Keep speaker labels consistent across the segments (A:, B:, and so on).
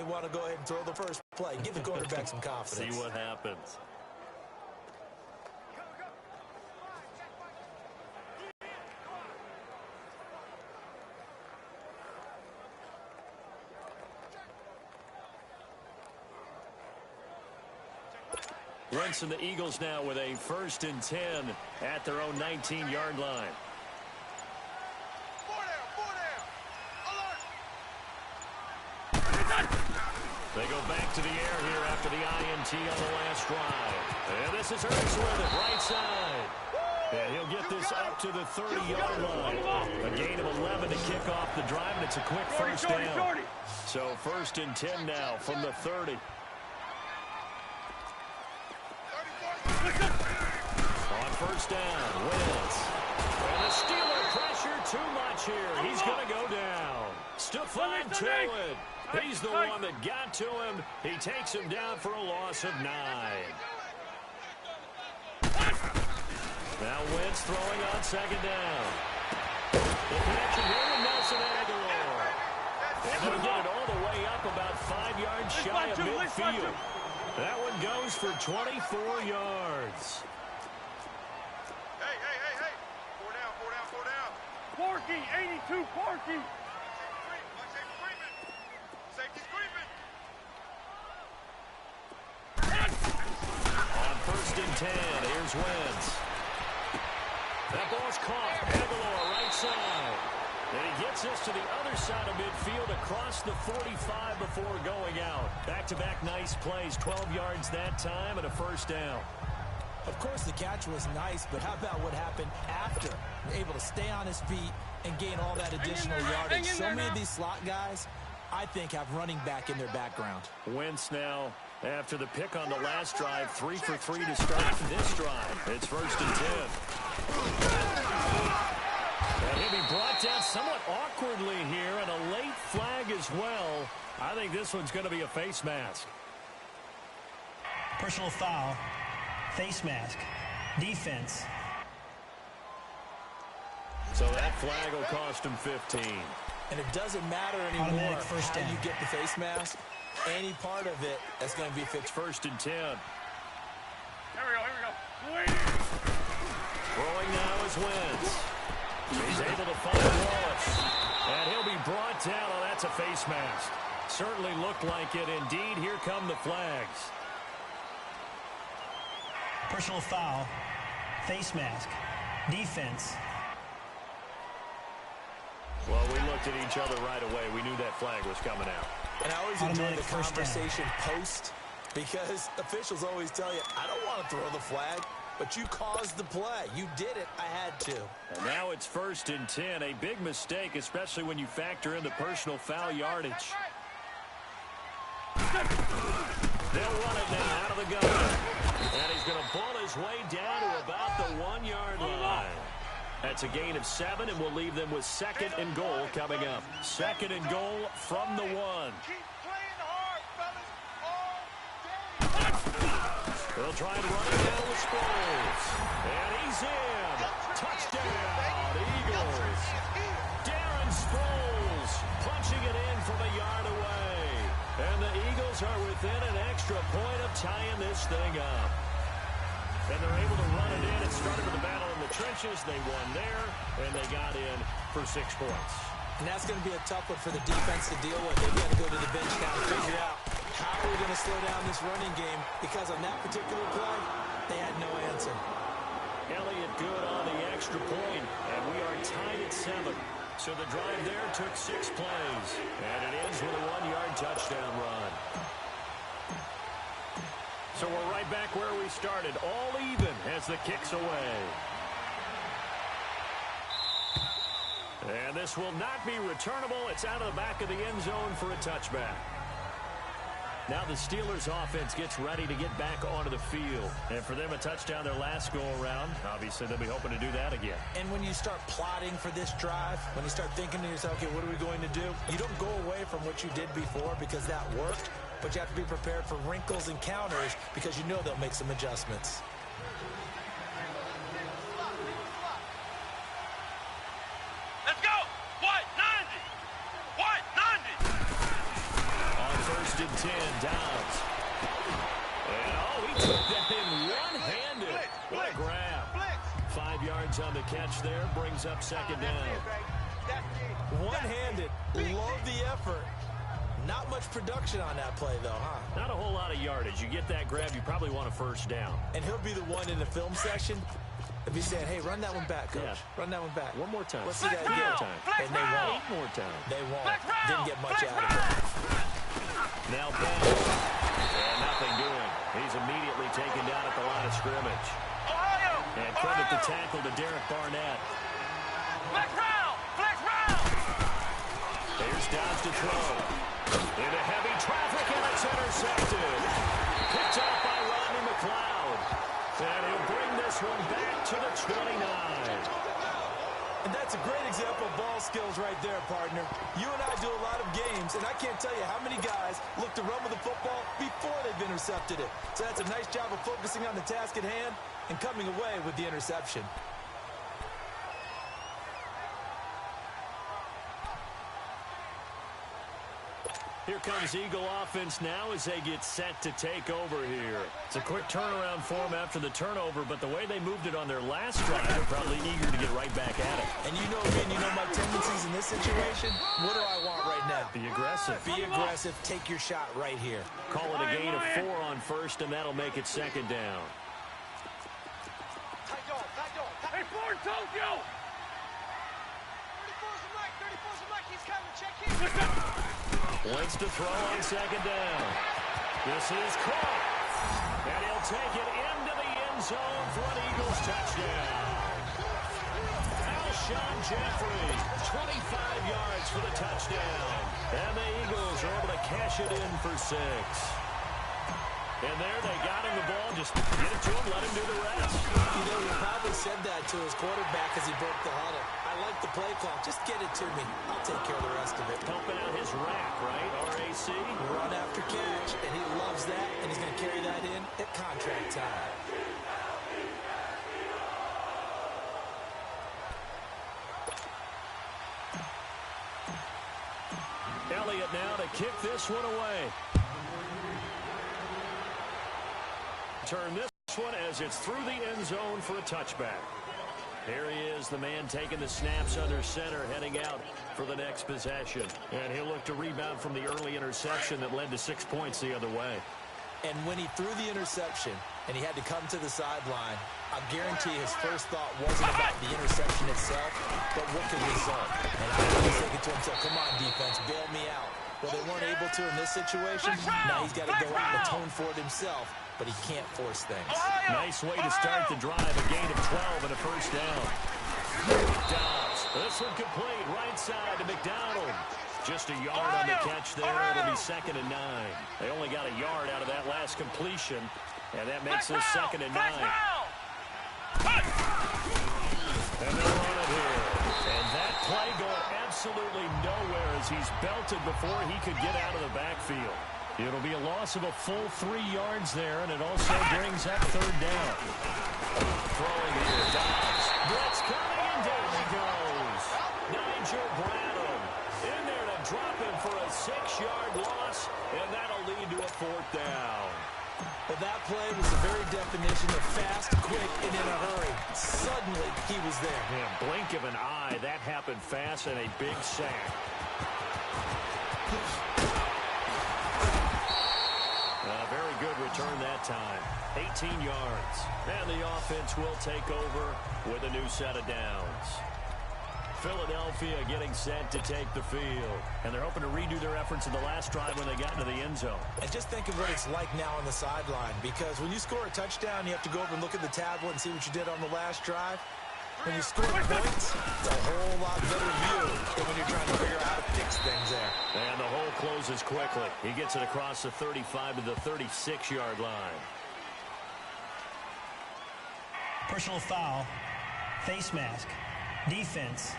A: they want to go ahead and throw the first play. Give the quarterback some confidence.
B: See what happens. Wentz and the Eagles now with a 1st and 10 at their own 19-yard line. They go back to the air here after the INT on the last drive. And this is Hurts with it, right side. And he'll get this up to the 30-yard line. A gain of 11 to kick off the drive, and it's a quick first down. So 1st and 10 now from the 30. On 1st down, Wentz. And the Steeler pressure too much here. He's going to go down. Stephon Tuitt. He's the one that got to him. He takes him down for a loss of 9. Now Wentz throwing on 2nd down. The connection here with Nelson Aguilar. And they'll get it all the way up about 5 yards shy of midfield. That one goes for 24 yards.
C: Hey. 4 down.
D: Porky, 82, Porky.
C: Safety's creeping.
B: On 1st and 10, here's Wentz. That ball's caught. Aguilar, right side. And he gets us to the other side of midfield across the 45 before going out. Back-to-back nice plays, 12 yards that time and a 1st down.
A: Of course, the catch was nice, but how about what happened after? Able to stay on his feet and gain all that additional yardage. So many of these slot guys, I think, have running back in their background.
B: Wentz now, after the pick on the last drive, 3 for 3 to start this drive. It's 1st and 10. And he'll be brought down somewhat awkwardly here, and a late flag as well. I think this one's going to be a face mask.
E: Personal foul, face mask, defense.
B: So that flag will cost him 15.
A: And it doesn't matter anymore how you get the face mask. Any part of it that's going to be fixed.
B: 1st and 10.
D: Here we go.
B: Throwing now is Wentz. He's able to find Wallace. And he'll be brought down. Oh, that's a face mask. Certainly looked like it. Indeed, here come the flags.
E: Personal foul, face mask, defense.
B: Well, we looked at each other right away. We knew that flag was coming out.
A: And I always enjoy the conversation post, because officials always tell you, I don't want to throw the flag, but you caused the play. You did it. I had to.
B: And now it's 1st and 10. A big mistake, especially when you factor in the personal foul yardage. They'll run it now out of the gun. And he's going to pull his way down to about the 1-yard line. That's a gain of 7, and we'll leave them with 2nd and goal coming up. 2nd and goal from the 1.
C: Keep playing hard, fellas.
B: They'll try and run it down with Sproles. And he's in. Touchdown, Eagles. Darren Sproles punching it in from a yard away. And the Eagles are within an extra point of tying this thing up. And they're able to run it in. It started with a battle in the trenches. They won there, and they got in for 6 points.
A: And that's going to be a tough one for the defense to deal with. They've got to go to the bench now and figure out how are we going to slow down this running game, because on that particular play, they had no answer.
B: Elliott good on the extra point, and we are tied at 7. So the drive there took 6 plays, and it ends with a 1-yard touchdown run. So we're right back where we started, all even as the kick's away. And this will not be returnable. It's out of the back of the end zone for a touchback. Now the Steelers offense gets ready to get back onto the field. And for them, a touchdown their last go-around. Obviously, they'll be hoping to do that again.
A: And when you start plotting for this drive, when you start thinking to yourself, okay, what are we going to do? You don't go away from what you did before because that worked, but you have to be prepared for wrinkles and counters because you know they'll make some adjustments.
C: Let's go. What? 90. What? 90.
B: On 1st and 10, Dobbs. And, oh, he took that in one-handed. What a grab. 5 yards on the catch there, brings up second down.
A: One-handed. Love the effort. Not much production on that play, though, huh?
B: Not a whole lot of yardage. You get that grab, you probably want a first down.
A: And he'll be the one in the film section if he's saying, hey, run that one back, Coach.
B: Yeah.
A: Run that one back.
B: One more time.
A: Let's see that again. And they won't.
B: 8 more times.
A: They won't. Didn't get much out of it.
B: Now pass. And nothing doing. He's immediately taken down at the line of scrimmage. And credit the tackle to Derek Barnett. Here's Dobbs to throw. Into heavy traffic, and it's intercepted. Picked up by Rodney McLeod. And he'll bring this one back to the 29.
A: And that's a great example of ball skills right there, partner. You and I do a lot of games, and I can't tell you how many guys look to run with the football before they've intercepted it. So that's a nice job of focusing on the task at hand and coming away with the interception.
B: Here comes Eagle offense now as they get set to take over here. It's a quick turnaround for them after the turnover, but the way they moved it on their last drive, they're probably eager to get right back at it.
A: And you know me, and you know my tendencies in this situation. What do I want right now?
B: Be aggressive.
A: Be aggressive. Take your shot right here.
B: Call it a gain of 4 on first, and that'll make it second down.
D: Hey, Ford, Tokyo!
C: 34's the mic, 34's the mic, he's coming, check in.
B: Wants to throw on second down. This is caught. And he'll take it into the end zone for an Eagles touchdown. Alshon Jeffrey, 25 yards for the touchdown. And the Eagles are able to cash it in for 6. And there they got him the ball. Just get it to him, let him do the rest.
A: You know, he probably said that to his quarterback as he broke the huddle. I like the play clock. Just get it to me. I'll take care of the rest of it.
B: Helping out his rack, right? RAC.
A: Run after catch, and he loves that, and he's going to carry that in at contract time.
B: Elliott now to kick this one away. Turn this one as it's through the end zone for a touchback. Here he is, the man taking the snaps under center, heading out for the next possession. And he'll look to rebound from the early interception that led to 6 points the other way.
A: And when he threw the interception and he had to come to the sideline, I guarantee his first thought wasn't about the interception itself, but what could result. And I think he's thinking to himself, come on, defense, bail me out. Well, they weren't able to in this situation. Now he's got to go out and atone for it himself, but he can't force things.
B: Nice way to start the drive, a gain of 12 and a first down. Dobbs, this one complete, right side to McDonald. Just a yard on the catch there. It'll be 2nd and 9. They only got a yard out of that last completion, and that makes this 2nd and 9. And they're on it here. And that play going absolutely nowhere as he's belted before he could get out of the backfield. It'll be a loss of a full 3 yards there, and it also brings up 3rd down. Throwing here, Dobbs. Brett's coming, and down he goes. Nigel Bradham in there to drop him for a 6-yard loss, and that'll lead to a 4th down.
A: Well, that play was the very definition of fast, quick, and in a hurry. Suddenly, he was there.
B: Yeah, blink of an eye, that happened fast, and a big sack. Very good return that time. 18 yards. And the offense will take over with a new set of downs. Philadelphia getting set to take the field. And they're hoping to redo their efforts in the last drive when they got into the end zone.
A: And just think of what it's like now on the sideline, because when you score a touchdown, you have to go over and look at the tablet and see what you did on the last drive. When you score points, it's a whole lot better view than when you're trying to figure out how to fix things there.
B: And the hole closes quickly. He gets it across the 35 to the 36-yard line.
E: Personal foul, face mask, defense.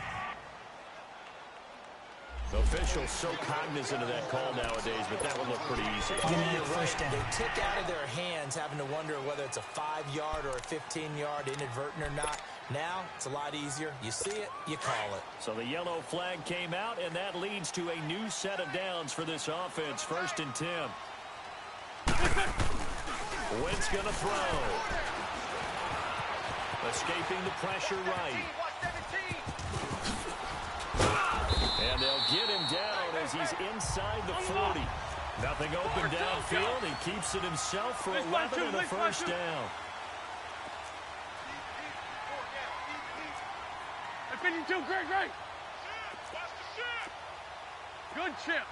B: The officials so cognizant of that call nowadays, but that would look pretty easy.
A: You're right. They took out of their hands having to wonder whether it's a 5-yard or a 15-yard, inadvertent or not. Now, it's a lot easier. You see it, you call it.
B: So the yellow flag came out, and that leads to a new set of downs for this offense. 1st and 10. Wentz going to throw. Escaping the pressure right. And they'll get him down as he's inside the 40. Nothing open downfield. He keeps it himself for 11 and a 1st down.
D: That's 52, great. Good chip.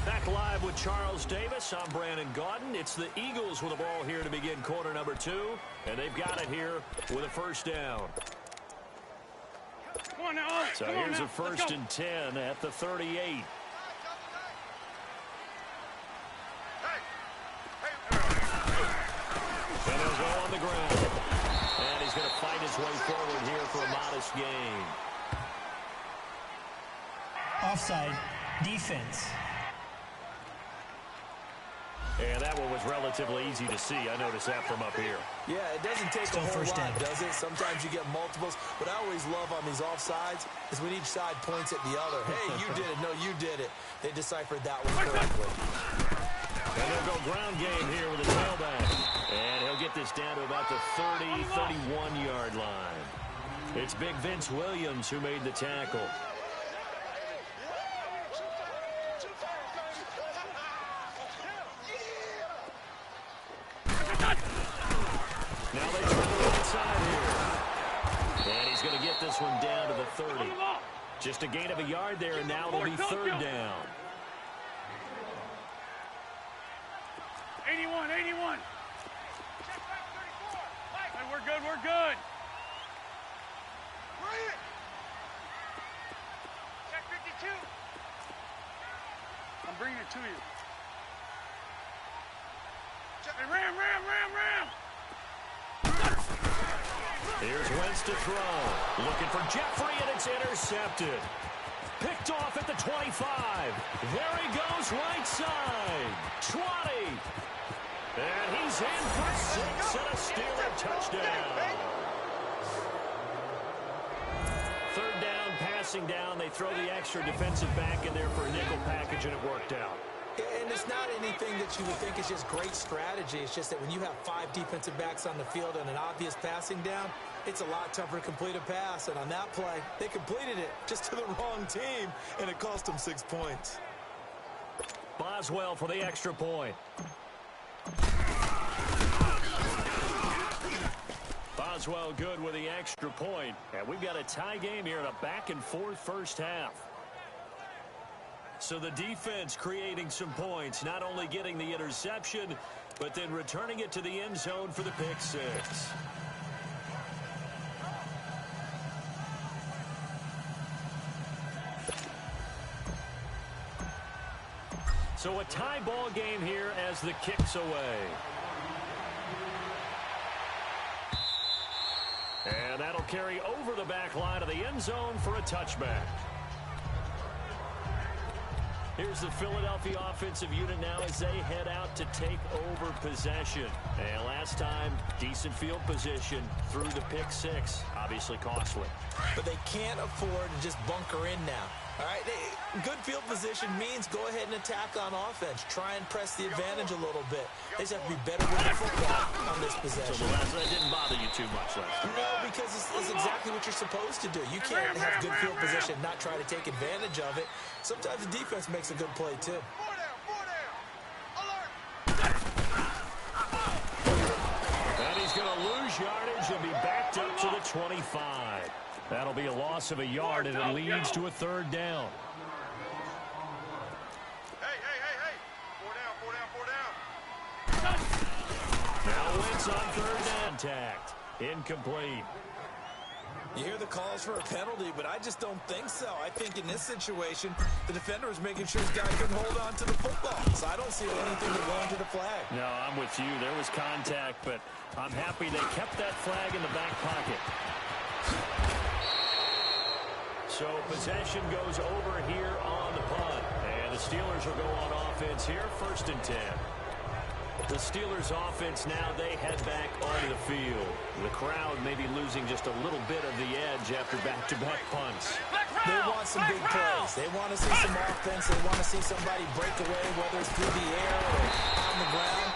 B: Back live with Charles Davis. I'm Brandon Gaudin. It's the Eagles with the ball here to begin quarter number 2. And they've got it here with a 1st down.
D: Come on now.
B: So here's a 1st and 10 at the 38. And he'll go on the ground. And he's going to fight his way forward here for a modest gain.
E: Offside. Defense.
B: And that one was relatively easy to see. I noticed that from up here.
A: Yeah, it doesn't take
E: Still
A: a whole
E: first
A: lot,
E: down.
A: does it? Sometimes you get multiples. What I always love on these offsides is when each side points at the other. Hey, you did it. No, you did it. They deciphered that one correctly.
B: And he'll go ground game here with a tailback. And he'll get this down to about the 30, 31-yard line. It's Big Vince Williams who made the tackle. Now they try the right side here. And he's going to get this one down to the 30. Just a gain of a yard there, and now it'll be 3rd down.
D: 81. Hey, we're good.
C: Check 52.
D: I'm bringing it to you. Hey, ram.
B: Here's Wentz to throw. Looking for Jeffrey, and it's intercepted. Picked off at the 25. There he goes, right side. 20. And he's in for 6 and a Steeler touchdown. 3rd down, passing down. They throw the extra defensive back in there for a nickel package, and it worked out.
A: And it's not anything that you would think is just great strategy. It's just that when you have 5 defensive backs on the field and an obvious passing down, it's a lot tougher to complete a pass. And on that play, they completed it just to the wrong team, and it cost them 6 points.
B: Boswell for the extra point. Boswell good with the extra point. And we've got a tie game here in a back-and-forth first half. So the defense creating some points, not only getting the interception, but then returning it to the end zone for the pick 6. So a tie ball game here as the kick's away. And that'll carry over the back line of the end zone for a touchback. Here's the Philadelphia offensive unit now as they head out to take over possession. And last time, decent field position through the pick 6. Obviously costly.
A: But they can't afford to just bunker in now. All right, good field position means go ahead and attack on offense. Try and press the advantage a little bit. They just have to be better with the football on this possession.
B: So the last that didn't bother you too much last time.
A: No, because it's exactly what you're supposed to do. You can't have good field position and not try to take advantage of it. Sometimes the defense makes a good play, too.
C: 4 down. Alert.
B: And he's going to lose yardage and be backed up to the 25. That'll be a loss of a yard, and it leads to a 3rd down.
C: Hey. 4 down.
B: Now Wentz on 3rd down. Contact. Incomplete.
A: You hear the calls for a penalty, but I just don't think so. I think in this situation, the defender was making sure his guy couldn't hold on to the football. So I don't see anything to go into the flag.
B: No, I'm with you. There was contact, but I'm happy they kept that flag in the back pocket. So possession goes over here on the punt. And the Steelers will go on offense here, 1st and 10. The Steelers offense now, they head back onto the field. The crowd may be losing just a little bit of the edge after back-to-back punts.
A: They want some big plays. They want to see some offense. They want to see somebody break away, whether it's through the air or on the ground.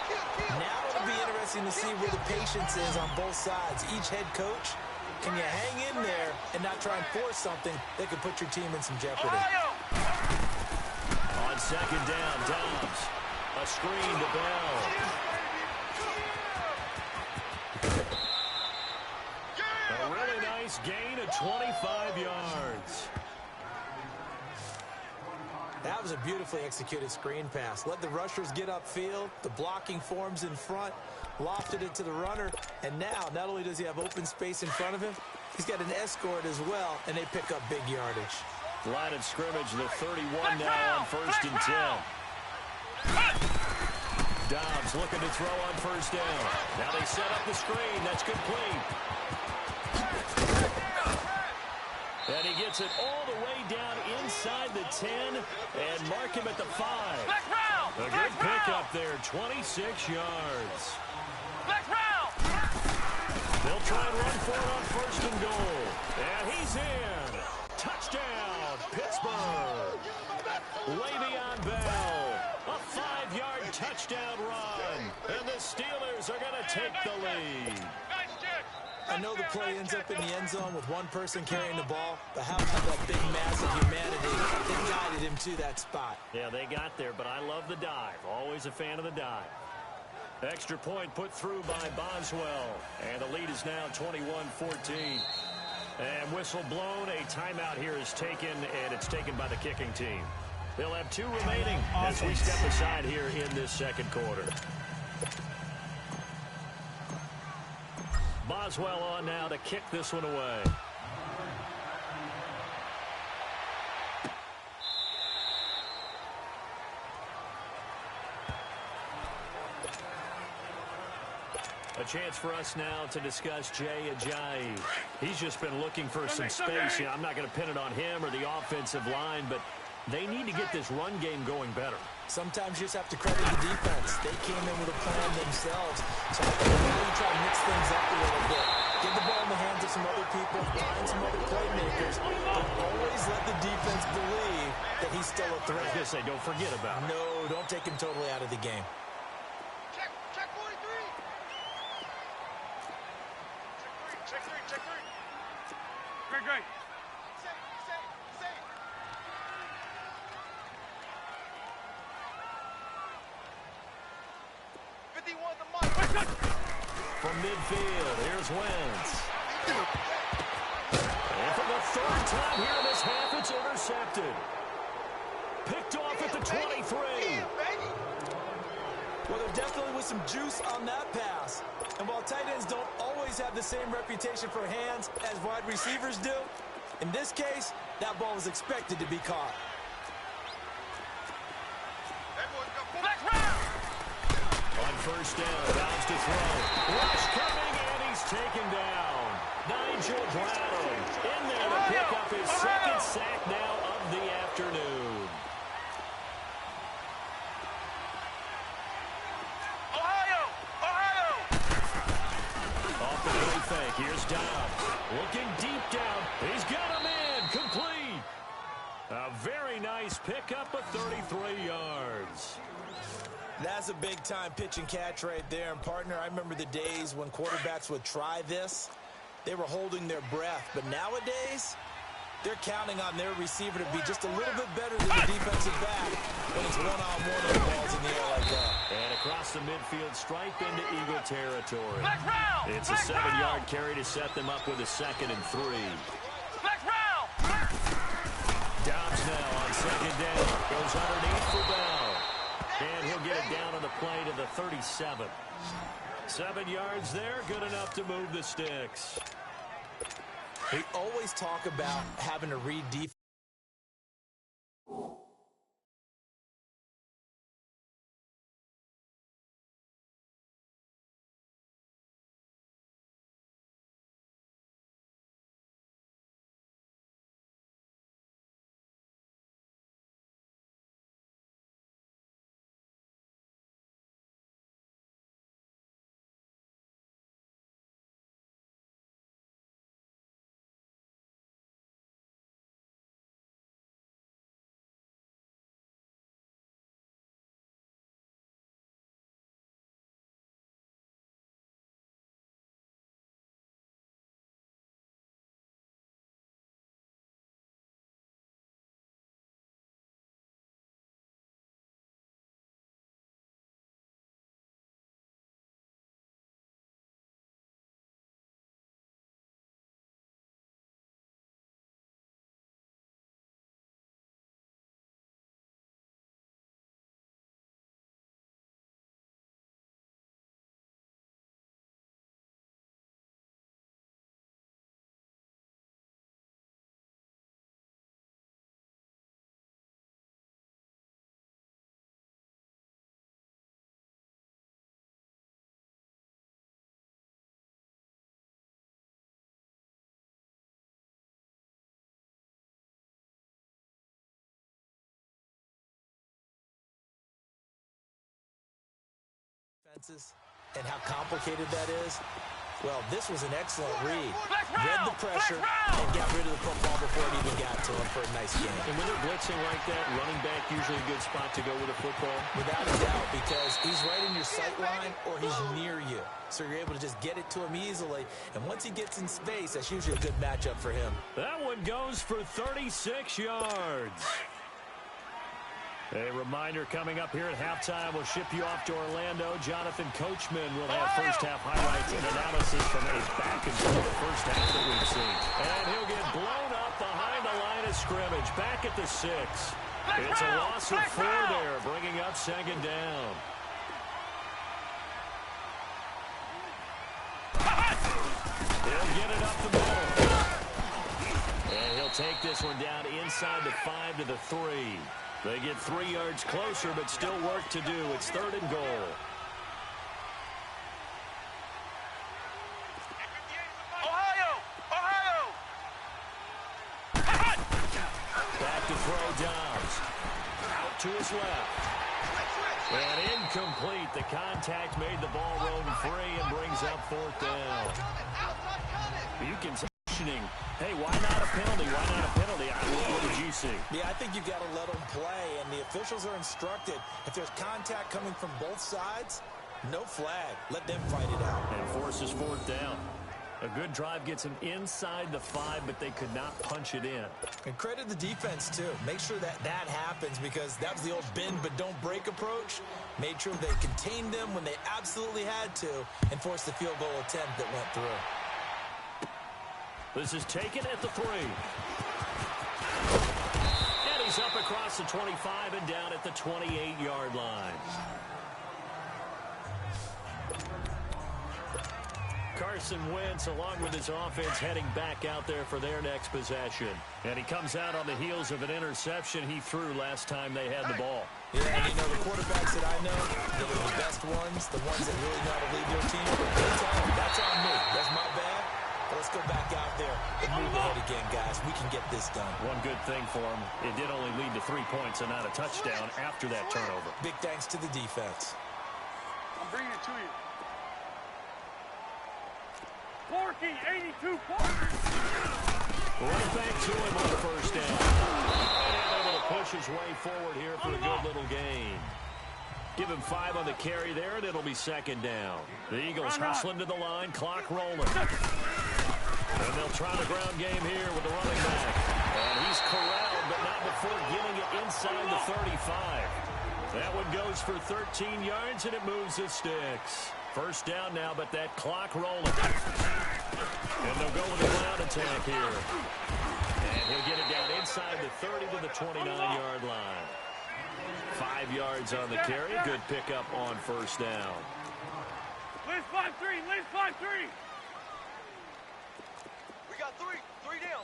A: Now it'll be interesting to see where the patience is on both sides. Each head coach, can you hang in there and not try and force something that could put your team in some jeopardy?
B: On second down, Dobbs. A screen to Bell. A really nice gain of 25 yards.
A: That was a beautifully executed screen pass. Let the rushers get upfield. The blocking forms in front. Lofted it to the runner. And now, not only does he have open space in front of him, he's got an escort as well, and they pick up big yardage.
B: Line of scrimmage, the 31 now on 1st and 10. Dobbs looking to throw on 1st down. Now they set up the screen. That's complete. And he gets it all the way down inside the 10 and mark him at the 5. A good pickup there, 26 yards. They'll try and run for it on 1st and goal. And he's in. Touchdown, Pittsburgh. Le'Veon Bell. A 5-yard touchdown run. And the Steelers are going to take the lead.
A: I know the play ends up in the end zone with one person carrying the ball, but how about that big mass of humanity that guided him to that spot?
B: Yeah, they got there, but I love the dive. Always a fan of the dive. Extra point put through by Boswell. And the lead is now 21-14. And whistle blown. A timeout here is taken, and it's taken by the kicking team. They'll have 2 remaining as we step aside here in this second quarter. Boswell on now to kick this one away. A chance for us now to discuss Jay Ajayi. He's just been looking for some space. I'm not going to pin it on him or the offensive line, but they need to get this run game going better.
A: Sometimes you just have to credit the defense. They came in with a plan themselves. So I think they're going to try to mix things up a little bit. Get the ball in the hands of some other people, find some other playmakers, but always let the defense believe that he's still a threat.
B: I was going to say, don't forget about him.
A: No, don't take him totally out of the game.
C: Check 43. Check 3.
D: Great.
C: Say.
B: From midfield, here's Wentz. And for the 3rd time here in this half, it's intercepted. Picked off at the 23.
A: Well, there definitely was some juice on that pass. And while tight ends don't always have the same reputation for hands as wide receivers do, in this case, that ball was expected to be caught.
B: On 1st down, Dobbs to throw. Rush coming, and he's taken down. Nigel Brown in there to pick up his 2nd sack now of the afternoon.
C: Ohio!
B: Off the play fake, here's Dobbs. Looking deep down. He's got him in. Complete. A very nice pickup of 33 yards.
A: That's a big-time pitch and catch right there. And, partner, I remember the days when quarterbacks would try this. They were holding their breath. But nowadays, they're counting on their receiver to be just a little bit better than the defensive back when it's one-on-one and the ball's in the air like that. And across the midfield stripe into Eagle territory. It's a 7-yard carry to set them up with a 2nd and 3. Dobbs now on 2nd down. Goes underneath for Bell. And he'll get it down on the play to the 37. 7 yards there, good enough to move the sticks. We always talk about having to read defense. defenses and how complicated that is? Well, this was an excellent read. Read the pressure and got rid of the football before it even got to him for a nice game.
B: And when they're blitzing like that, running back usually a good spot to go with a football.
A: Without a doubt, because he's right in your sight line or he's near you. So you're able to just get it to him easily. And once he gets in space, that's usually a good matchup for him.
B: That one goes for 36 yards. A reminder coming up here at halftime. We'll ship you off to Orlando. Jonathan Coachman will have first-half highlights and analysis from a back-and-forth first half that we've seen. And he'll get blown up behind the line of scrimmage, back at the 6. It's a loss of 4 there, bringing up second down. He'll get it up the middle. And he'll take this one down inside the 5 to the 3. They get 3 yards closer, but still work to do. It's 3rd and goal.
C: Ohio!
B: Back to throw Downs. Out to his left. And incomplete. The contact made the ball roam free and brings up 4th down. You can say, hey, why not a penalty? Why not a penalty? What did you see?
A: Yeah, I think you've got to let them play, and the officials are instructed. If there's contact coming from both sides, no flag. Let them fight it out.
B: And forces 4th down. A good drive gets them inside the 5, but they could not punch it in.
A: And credit the defense, too. Make sure that happens because that was the old bend but don't break approach. Made sure they contained them when they absolutely had to and forced the field goal attempt that went through.
B: This is taken at the 3. And he's up across the 25 and down at the 28-yard line. Carson Wentz, along with his offense, heading back out there for their next possession. And he comes out on the heels of an interception he threw last time they had the ball.
A: Yeah, and you know, the quarterbacks that I know, that are the best ones, the ones that really know how to lead their team, they tell them, that's on me. That's my bad. Let's go back out there and move ahead again, guys. We can get this done.
B: One good thing for him, it did only lead to 3 points and not a touchdown after that turnover.
A: Big thanks to the defense.
D: I'm bringing it to you. 82 points.
B: Right back to him on the first down. And able to push his way forward here for a good little gain. Give him 5 on the carry there, and it'll be second down. The Eagles hustling to the line, clock rolling. And they'll try the ground game here with the running back. And he's corralled, but not before getting it inside the 35. That one goes for 13 yards, and it moves the sticks. First down now, but that clock rolling. And they'll go with a ground attack here. And he'll get it down inside the 30 to the 29-yard line. 5 yards on the carry. Good pickup on first down.
D: Liz 5-3. Liz 5-3.
C: We got 3 down.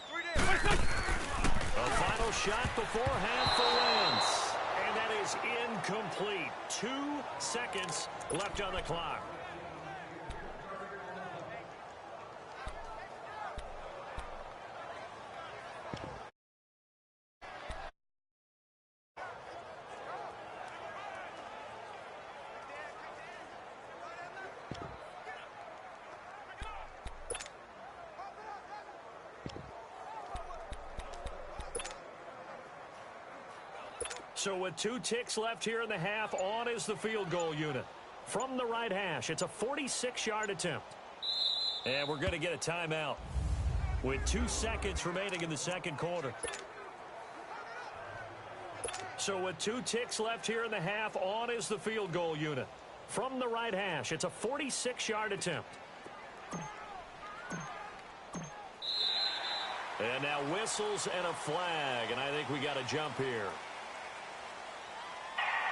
B: A final shot beforehand for Wentz. And that is incomplete. 2 seconds left on the clock. So with 2 ticks left here in the half, on is the field goal unit. From the right hash, it's a 46-yard attempt. And we're going to get a timeout with 2 seconds remaining in the second quarter. So with 2 ticks left here in the half, on is the field goal unit. From the right hash, it's a 46-yard attempt. And now whistles and a flag, and I think we got a jump here.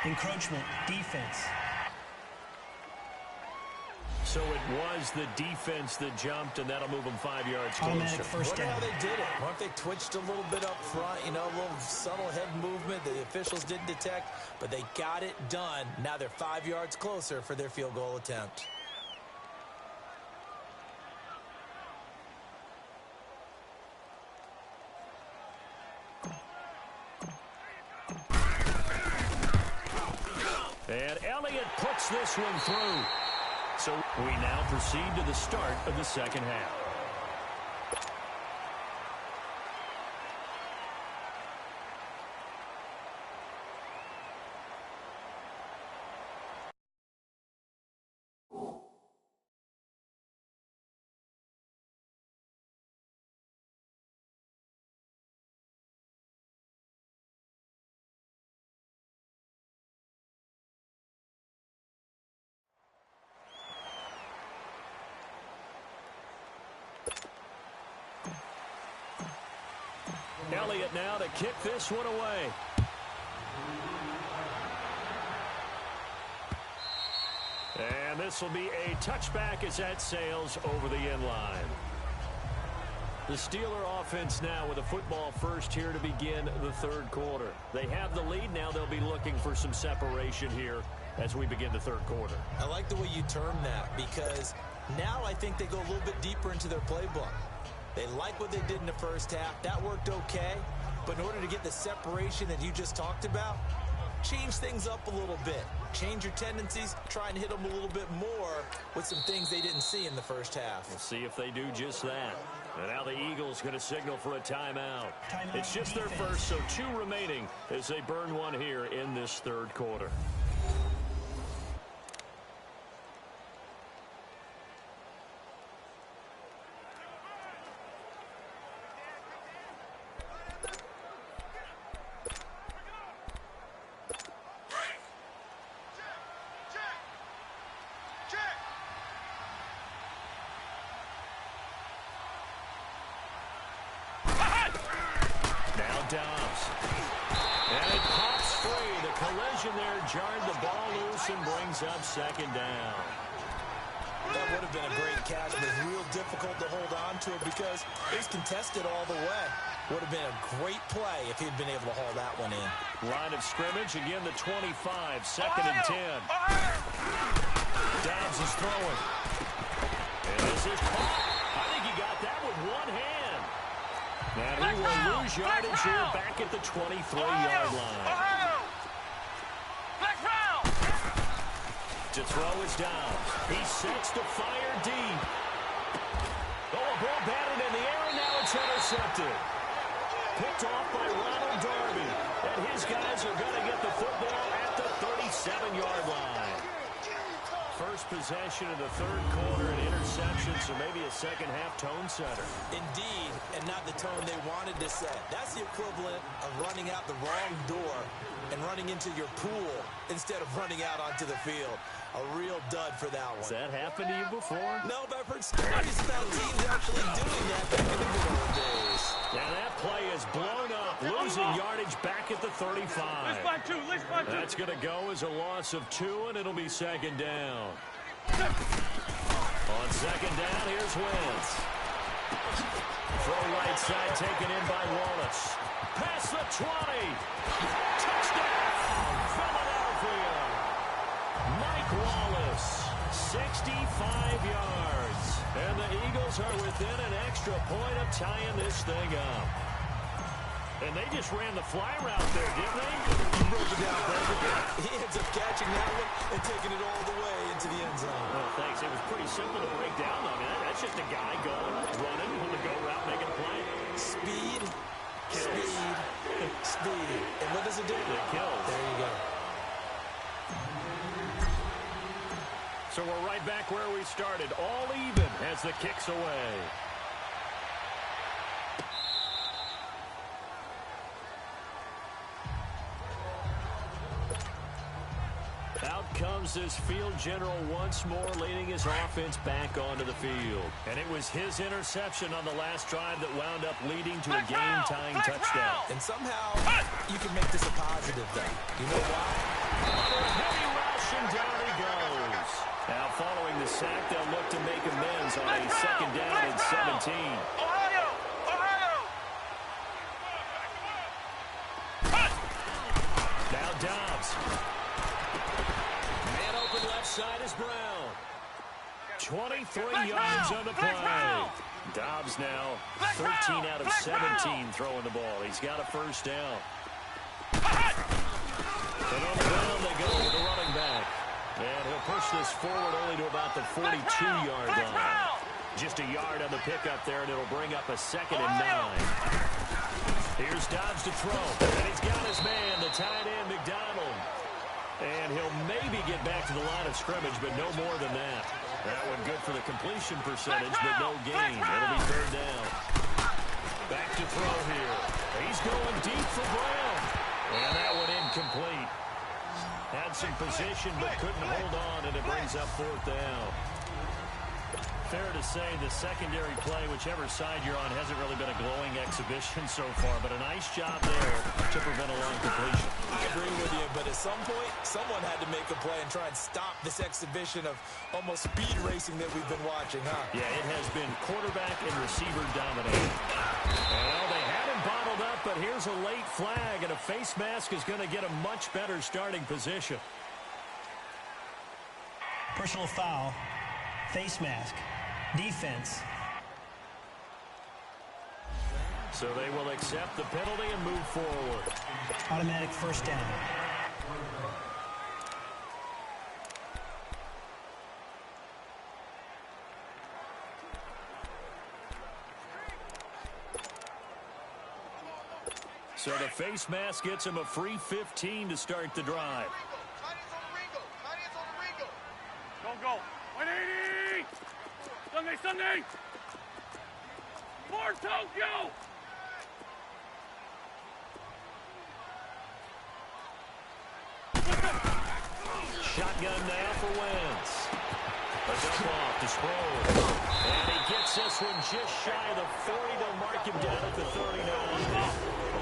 E: Encroachment, defense.
B: So it was the defense that jumped, and that'll move them 5 yards
E: Automatic
B: closer.
E: first
A: Wonder
E: down.
A: how they did it. Wonder if they twitched a little bit up front, you know, a little subtle head movement that the officials didn't detect, but they got it done. Now they're 5 yards closer for their field goal attempt.
B: And Elliott puts this one through. So we now proceed to the start of the second half. Elliott now to kick this one away. And this will be a touchback as that sails over the end line. The Steeler offense now with a football first here to begin the third quarter. They have the lead. Now they'll be looking for some separation here as we begin the third quarter.
A: I like the way you term that because now I think they go a little bit deeper into their playbook. They like what they did in the first half. That worked okay. But in order to get the separation that you just talked about, change things up a little bit. Change your tendencies. Try and hit them a little bit more with some things they didn't see in the first half.
B: We'll see if they do just that. And now the Eagles going to signal for a timeout. It's just their first, so 2 remaining as they burn one here in this third quarter. Dobbs. And it pops free. The collision there jarred the ball loose and brings up second down.
A: That would have been a great catch, but it's real difficult to hold on to it because it was contested all the way. Would have been a great play if he'd been able to haul that one in.
B: Line of scrimmage, again the 25, second and 10. Dobbs is throwing. And this is caught. I think he got that with one hand. And he will lose yardage here back at the 23-yard line. To throw is down. He sets to fire deep. Oh, a ball batted in the air, and now it's intercepted. Picked off by Ronald Darby. And his guys are going to get the football at the 37-yard line. First possession of the third quarter, an interception, so maybe a second-half tone setter.
A: Indeed, and not the tone they wanted to set. That's the equivalent of running out the wrong door and running into your pool instead of running out onto the field. A real dud for that one.
B: Has that happened to you before?
A: No, but I've heard stories about teams actually doing that back in the good old days.
B: Now that play is blown up, losing yardage back at the 35. That's going to go as a loss of 2, and it'll be second down. On second down, here's Wentz. Throw right side taken in by Wallace. Past the 20. Touchdown, Philadelphia. Mike Wallace, 65 yards. And the Eagles are within an extra point of tying this thing up. And they just ran the fly route there, didn't they?
A: Broke it down perfectly. He ends up catching that one and taking it all the way into the end zone.
B: Well, thanks. It was pretty simple to break down, though. I mean, that's just a guy going, running on the go route, making a play.
A: Speed, speed, speed. And what does it do?
B: It kills.
A: There you go.
B: So we're right back where we started. All even as the kick's away. Out comes this field general once more, leading his offense back onto the field. And it was his interception on the last drive that wound up leading to a game-tying touchdown.
A: And somehow you can make this a positive, though. You know why?
B: Under a heavy rush, and down he goes. Now, following the sack, they'll look to make amends on a second down and 17. Now Dobbs. Man open left side is Brown. 23 yards on the play. Dobbs now 13 out of 17 throwing the ball. He's got a first down. And on the ground they go with the running back. push this forward only to about the 42-yard line. Just a yard on the pickup there, and it'll bring up a 2nd and 9. Here's Dobbs to throw, and he's got his man, the tight end, McDonald. And he'll maybe get back to the line of scrimmage, but no more than that. That one good for the completion percentage, but no gain. It'll be 3rd down. Back to throw here. He's going deep for Brown. And that one incomplete. Had some position, but couldn't hold on, and it brings up 4th down. Fair to say the secondary play, whichever side you're on, hasn't really been a glowing exhibition so far, but a nice job there to prevent a long completion.
A: I agree with you, but at some point, someone had to make a play and try and stop this exhibition of almost speed racing that we've been watching, huh?
B: Yeah, it has been quarterback and receiver dominated. Well, they had him bottled up, but here's a late flag, and a face mask is going to get a much better starting position.
E: Personal foul. Face mask. Defense.
B: So they will accept the penalty and move forward.
E: Automatic 1st down.
B: So the face mask gets him a free 15 to start the drive.
D: Go. 180! Sunday! For Tokyo!
B: Shotgun now for Wentz. A dump off to Sproles. And he gets this one just shy of the 40. They'll mark him down at the 39.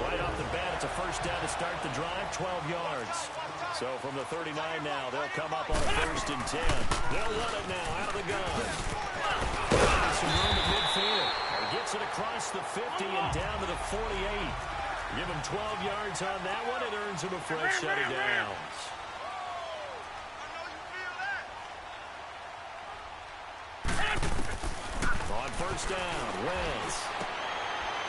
B: Right off the bat, it's a 1st down to start the drive, 12 yards. So from the 39 now, they'll come up on a 1st and 10. They'll run it now out of the gun. Some room at midfield. He gets it across the 50 and down to the 48. Give him 12 yards on that one. It earns him a fresh set of downs. On 1st down, Wentz.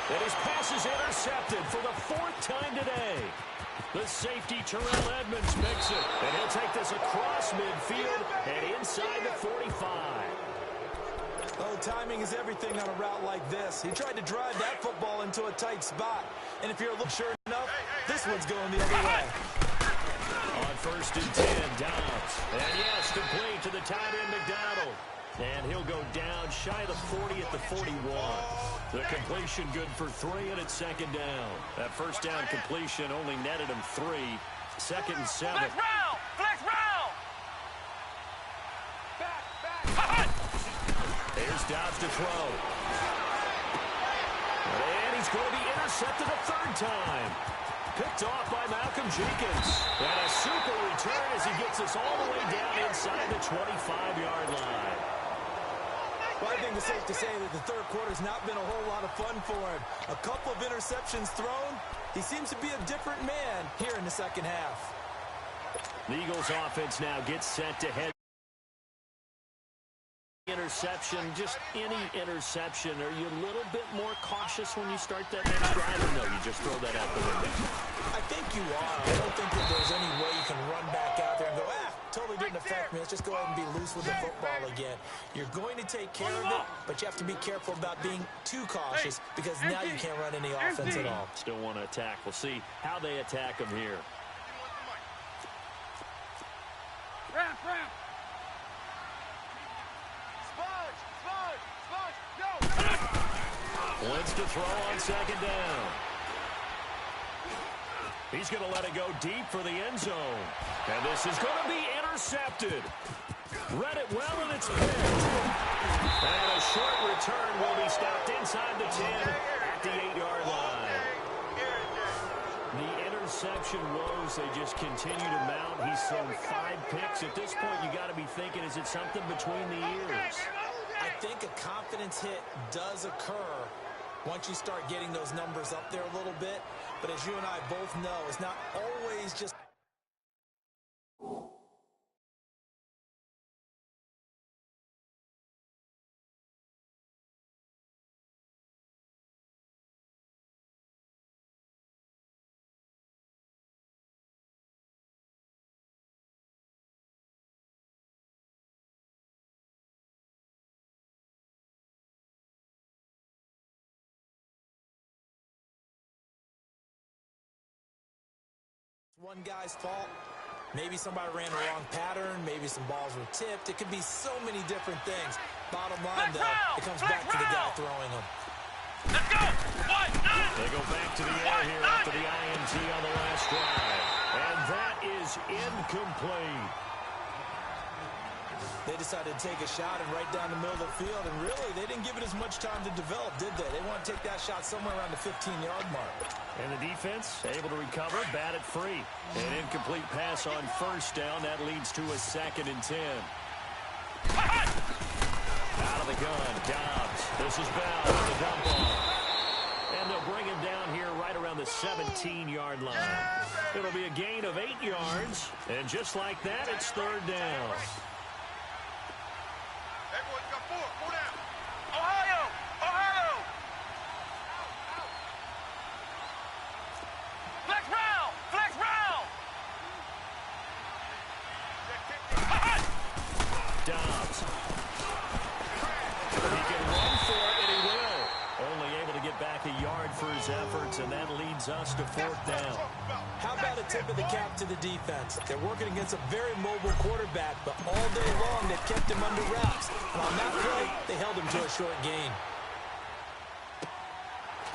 B: And his pass is intercepted for the 4th time today. The safety, Terrell Edmonds, makes it. And he'll take this across midfield and inside the 45.
A: Oh, timing is everything on a route like this. He tried to drive that football into a tight spot. And if you're looking sure enough, this one's going the other way.
B: On 1st and 10, Dobbs. And yes, complete to the tight end, McDonald. And he'll go down shy of the 40 at the 41. The completion good for 3, and it's 2nd down. That 1st down completion only netted him 3. 2nd and 7.
D: Flex round!
B: There's Dobbs to throw. And he's going to be intercepted a 3rd time. Picked off by Malcolm Jenkins. And a super return as he gets us all the way down inside the 25-yard line.
A: Well, I think it's safe to say that the 3rd quarter's not been a whole lot of fun for him. A couple of interceptions thrown. He seems to be a different man here in the 2nd half.
B: The Eagles offense now gets set to head. Interception, just any interception. Are you a little bit more cautious when you start that next drive, or no, you just throw that out the window?
A: I think you are. I don't think that there's any way you can run back out there and go, totally didn't affect me. Let's just go ahead and be loose with the football again. You're going to take care of it, but you have to be careful about being too cautious because now you can't run any offense at all.
B: Still want to attack. We'll see how they attack him here.
D: Ramp!
B: Wentz to throw on 2nd down. He's going to let it go deep for the end zone. And this is going to be intercepted. Read it well, and it's picked. And a short return will be stopped inside the 10 at the 8-yard line. The interception woes, they just continue to mount. He's thrown 5 picks. At this point, you got to be thinking, is it something between the ears?
A: I think a confidence hit does occur once you start getting those numbers up there a little bit. But as you and I both know, it's not always just One guy's fault. Maybe somebody ran the wrong pattern. Maybe some balls were tipped. It could be so many different things. Bottom line, though, it comes back to the guy throwing them.
D: Let's go!
B: They go back to the air here after the INT on the last drive. And that is incomplete.
A: They decided to take a shot and right down the middle of the field, and really, they didn't give it as much time to develop, did they? They want to take that shot somewhere around the 15-yard mark.
B: And the defense able to recover, bat it free. An incomplete pass on first down. That leads to a 2nd and 10. Out of the gun, Dobbs. This is Bell with the dump off. And they'll bring him down here right around the 17-yard line. It'll be a gain of 8 yards. And just like that, it's 3rd down.
C: Everyone's got 4. 4 down.
D: Ohio! Ohio! Flex round! Flex round!
B: Dobbs. He can run for it, and he will. Only able to get back a yard for his efforts, and that leads us to 4th down.
A: How about a tip of the cap to the defense? They're working against a very mobile quarterback, but all day long they've kept him under wraps. And on that play, they held him to a short gain.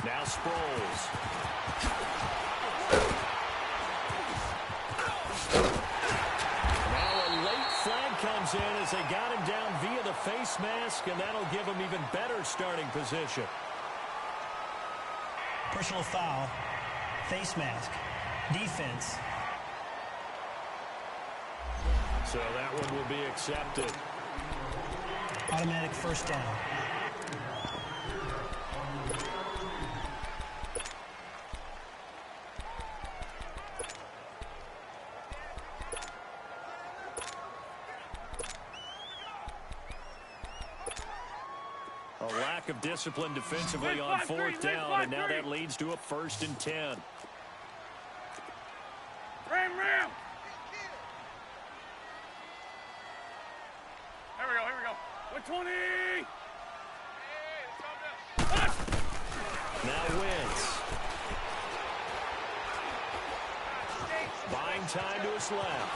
B: Now Sproles. Now a late flag comes in as they got him down via the face mask, and that'll give him even better starting position.
E: Personal foul. Face mask. Defense.
B: So that one will be accepted.
E: Automatic first down.
B: A lack of discipline defensively on 4th down, and now that leads to a 1st and 10.
D: Ram! Here we go. 120!
B: Now Wentz. Buying time to his left.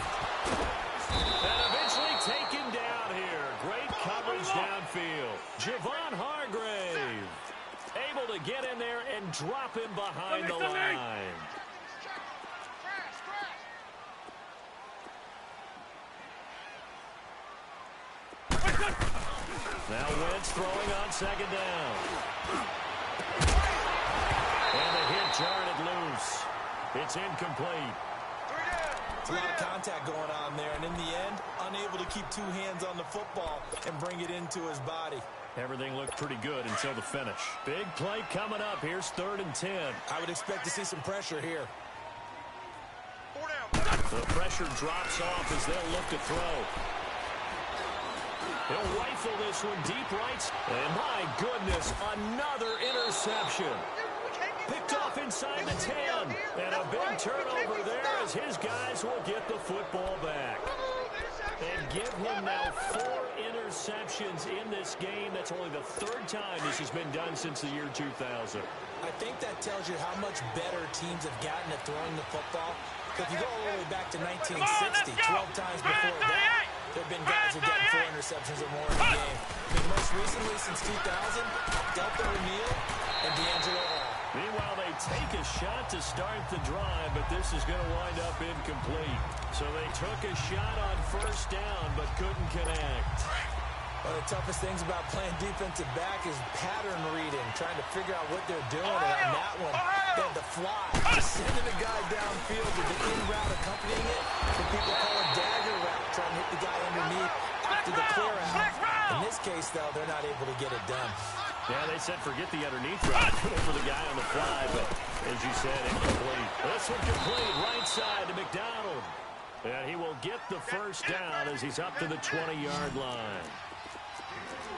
B: And eventually taken down here. Great coverage downfield. Javon Hargrave able to get in there and drop him behind the line. Now Wentz throwing on 2nd down. And the hit jarred it loose. It's incomplete.
A: It's a lot of contact going on there, and in the end, unable to keep 2 hands on the football and bring it into his body.
B: Everything looked pretty good until the finish. Big play coming up. Here's 3rd and 10.
A: I would expect to see some pressure here.
C: 4 down.
B: The pressure drops off as they'll look to throw. He'll rifle this one deep right. And my goodness, another interception. Picked off inside the 10. And a big turnover there as his guys will get the football back. And give him now 4 interceptions in this game. That's only the 3rd time this has been done since the year 2000.
A: I think that tells you how much better teams have gotten at throwing the football. If you go all the way back to 1960, 12 times before that, there have been guys who got 4 interceptions or more in a game. I mean, most recently, since 2000, Delta O'Neal and D'Angelo Hall.
B: Meanwhile, they take a shot to start the drive, but this is going to wind up incomplete. So they took a shot on 1st down, but couldn't connect.
A: One of the toughest things about playing defensive back is pattern reading, trying to figure out what they're doing. And on that one, they had the fly, sending a guy downfield with the in route accompanying it. What people call a dagger route, trying to hit the guy underneath after the clear out. In this case, though, they're not able to get it done.
B: Yeah, they said forget the underneath route, go for the guy on the fly, but as you said, incomplete. This one complete, right side to McDonald. And he will get the 1st down as he's up to the 20-yard line.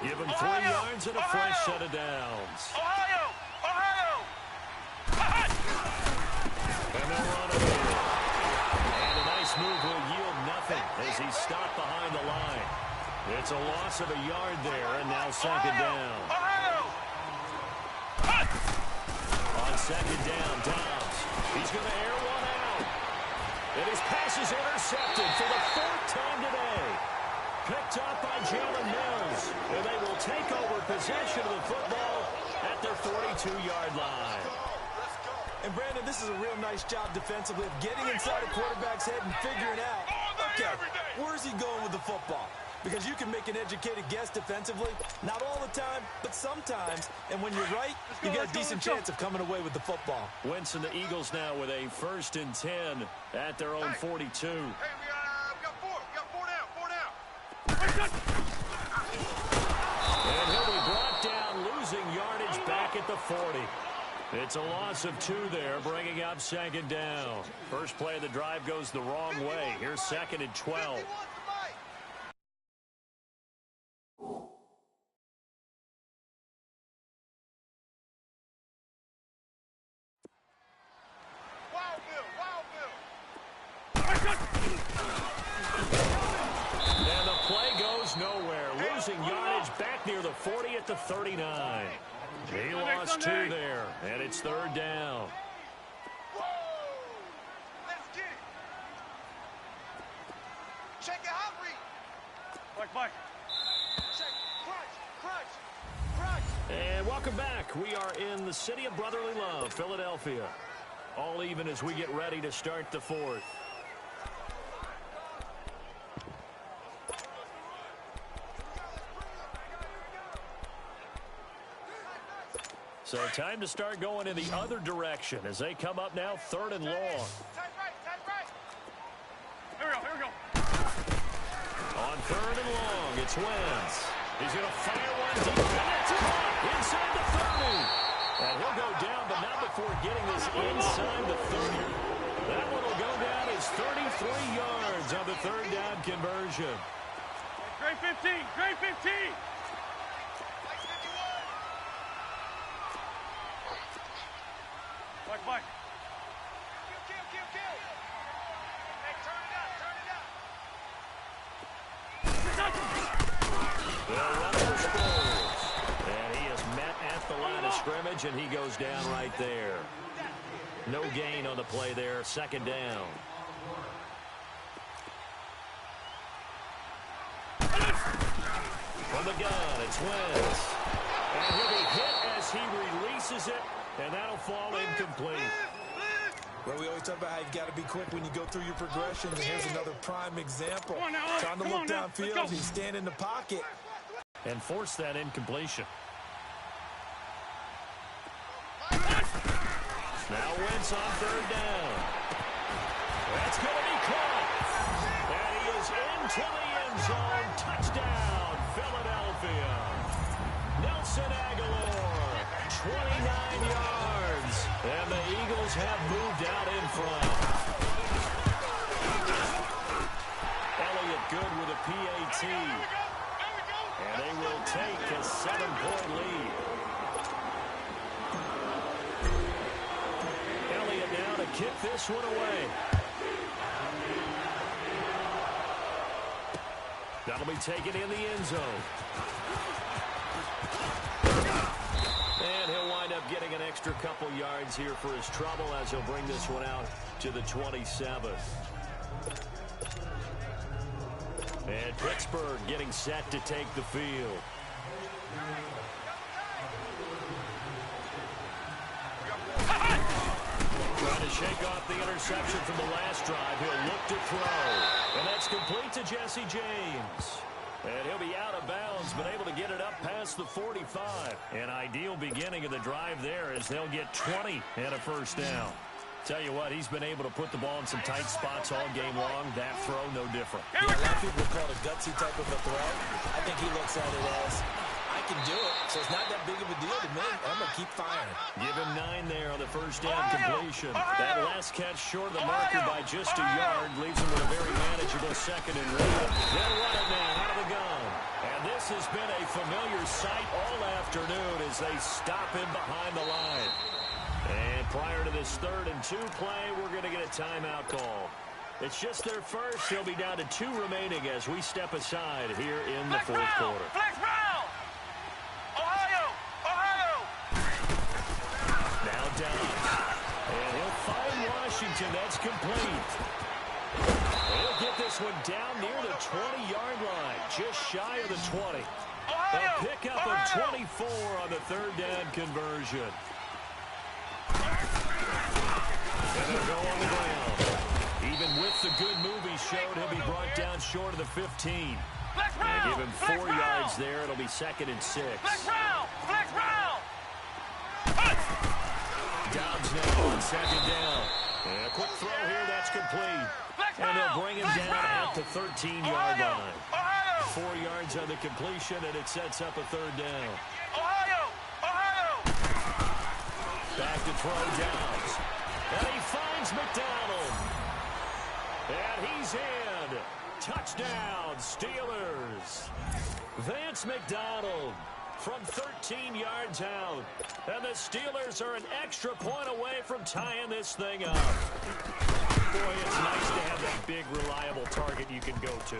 B: Give him 3 yards and a fresh set of downs.
D: Ohio!
B: And they'll run it in. And a nice move will yield nothing as he's stopped behind the line. It's a loss of a yard there, and now 2nd down. On 2nd down, Dobbs. He's going to air one out. is intercepted for the 4th time today. Picked up by Jalen Mills. And they will take over possession of the football at their 42-yard line.
A: And, Brandon, this is a real nice job defensively of getting inside a quarterback's head and figuring out, okay, where's he going with the football? Because you can make an educated guess defensively, not all the time, but sometimes. And when you're right, you got a decent chance of coming away with the football.
B: Wentz and the Eagles now with a 1st and 10 at their own 42.
C: Hey, we got 4. We got 4 down. 4 down.
B: And he'll be brought down, losing yardage back at the 40. It's a loss of 2 there, bringing up 2nd down. First play of the drive goes the wrong way. Here's 2nd and 12. And the play goes nowhere, losing yardage back near the 40 at the 39. He lost 2 there, and it's 3rd down.
C: Let's get it. Check it out, Reed.
D: Mike.
C: Check. Crunch.
B: And welcome back. We are in the city of brotherly love, Philadelphia. All even as we get ready to start the 4th. So time to start going in the other direction as they come up now 3rd and long.
C: Tight right.
D: Here we go.
B: On 3rd and long, it's Wentz. He's going to fire one deep, and it's caught inside the 30. And he'll go down, but not before getting this inside the 30. That one will go down as 33 yards on the 3rd down conversion.
D: Great 15. Mike.
C: Kill. Hey, turn it up.
B: They'll run for Sproles. And he is met at the line of scrimmage, and he goes down right there. No gain on the play there, 2nd down. From the gun, it's Wentz. And he'll be hit as he releases it, and that'll fall incomplete.
A: Well, we always talk about how you've got to be quick when you go through your progression, and here's another prime example. Trying to look downfield, he's standing in the pocket.
B: And force that incompletion. Now Wentz on 3rd down. That's going to be caught. And he is into the end zone. Touchdown, Philadelphia. Nelson Aguilar, 29 yards. And the Eagles have moved out in front. Elliott good with a PAT. And they will take a 7-point lead. Elliott now to kick this one away. That'll be taken in the end zone. And he'll wind up getting an extra couple yards here for his trouble as he'll bring this one out to the 27. And Pittsburgh getting set to take the field. Trying to shake off the interception from the last drive. He'll look to throw. And that's complete to Jesse James. And he'll be out of bounds, but able to get it up past the 45. An ideal beginning of the drive there as they'll get 20 and a 1st down. Tell you what, he's been able to put the ball in some tight spots all game long. That throw, no different.
A: Yeah, a lot of people call it a gutsy type of a throw. I think he looks at it as, I can do it, so it's not that big of a deal to me. I'm going to keep firing.
B: Give him 9 there on the 1st down completion. That last catch short of the marker by just a yard leaves him with a very manageable 2nd and 1. They'll run it now out of the gun. And this has been a familiar sight all afternoon as they stop him behind the line. And prior to this 3rd and 2 play, we're going to get a timeout call. It's just their first. They'll be down to 2 remaining as we step aside here in the 4th quarter.
D: Flex round! Ohio!
B: Now down. And he'll find Washington. That's complete. this one down near the 20-yard line, just shy of the 20. A pickup of 24 on the third down conversion. And they'll go on the ground. Even with the good move he showed, he'll be brought down short of the 15. They give him 4 yards there. It'll be 2nd and 6. Dobbs now on 2nd down. And a quick throw here, that's complete. And they'll bring him down at the 13-yard line. 4 yards on the completion, and it sets up a 3rd down. Back to throw Downs. And he finds McDonald. And he's in. Touchdown, Steelers. Vance McDonald from 13 yards out. And the Steelers are an extra point away from tying this thing up. Boy, it's nice to have that big, reliable target you can go to.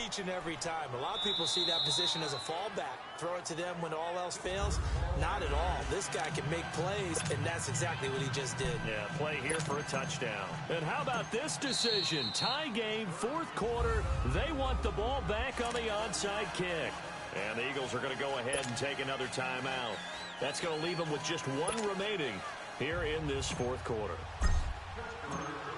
A: Each and every time. A lot of people see that position as a fallback. Throw it to them when all else fails. Not at all. This guy can make plays, and that's exactly what he just did.
B: Yeah, play here for a touchdown. And how about this decision? Tie game, 4th quarter. They want the ball back on the onside kick. And the Eagles are going to go ahead and take another timeout. That's going to leave them with just 1 remaining here in this 4th quarter.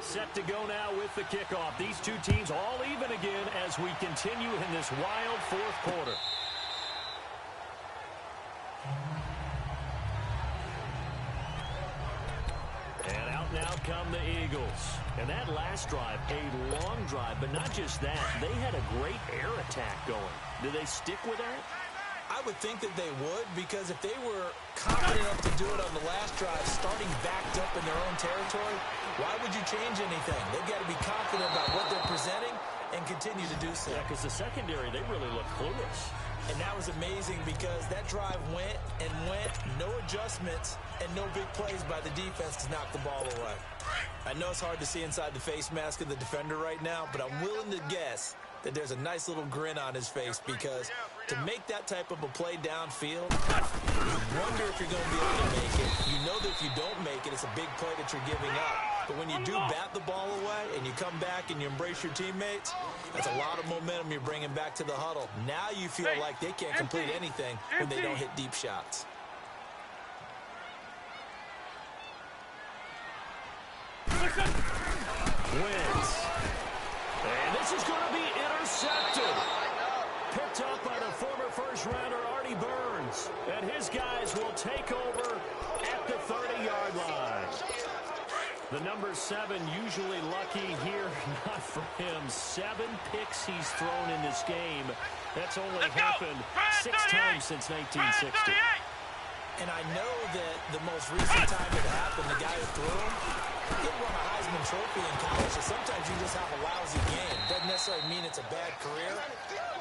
B: Set to go now with the kickoff. These two teams all even again as we continue in this wild 4th quarter. And out now come the Eagles. And that last drive, a long drive, but not just that. They had a great air attack going. Do they stick with that?
A: I would think that they would, because if they were confident enough to do it on the last drive, starting backed up in their own territory, why would you change anything? They've got to be confident about what they're presenting and continue to do so.
B: Yeah, because the secondary, they really look clueless.
A: And that was amazing because that drive went and went, no adjustments, and no big plays by the defense to knock the ball away. I know it's hard to see inside the face mask of the defender right now, but I'm willing to guess that there's a nice little grin on his face, because to make that type of a play downfield, you wonder if you're going to be able to make it. You know that if you don't make it, it's a big play that you're giving up. But when you do bat the ball away and you come back and you embrace your teammates, that's a lot of momentum you're bringing back to the huddle. Now you feel like they can't complete anything when they don't hit deep shots.
B: Wins. And this is going to be intercepted. Picked up by the former first-rounder Artie Burns. And his guys will take over at the 30-yard line. The number 7 usually lucky here. Not for him. 7 picks he's thrown in this game. That's only happened 6 times since 1960.
A: And I know that the most recent time it happened, the guy who threw him, he won a Heisman Trophy in college, so sometimes you just have a lousy game. Doesn't necessarily mean it's a bad career,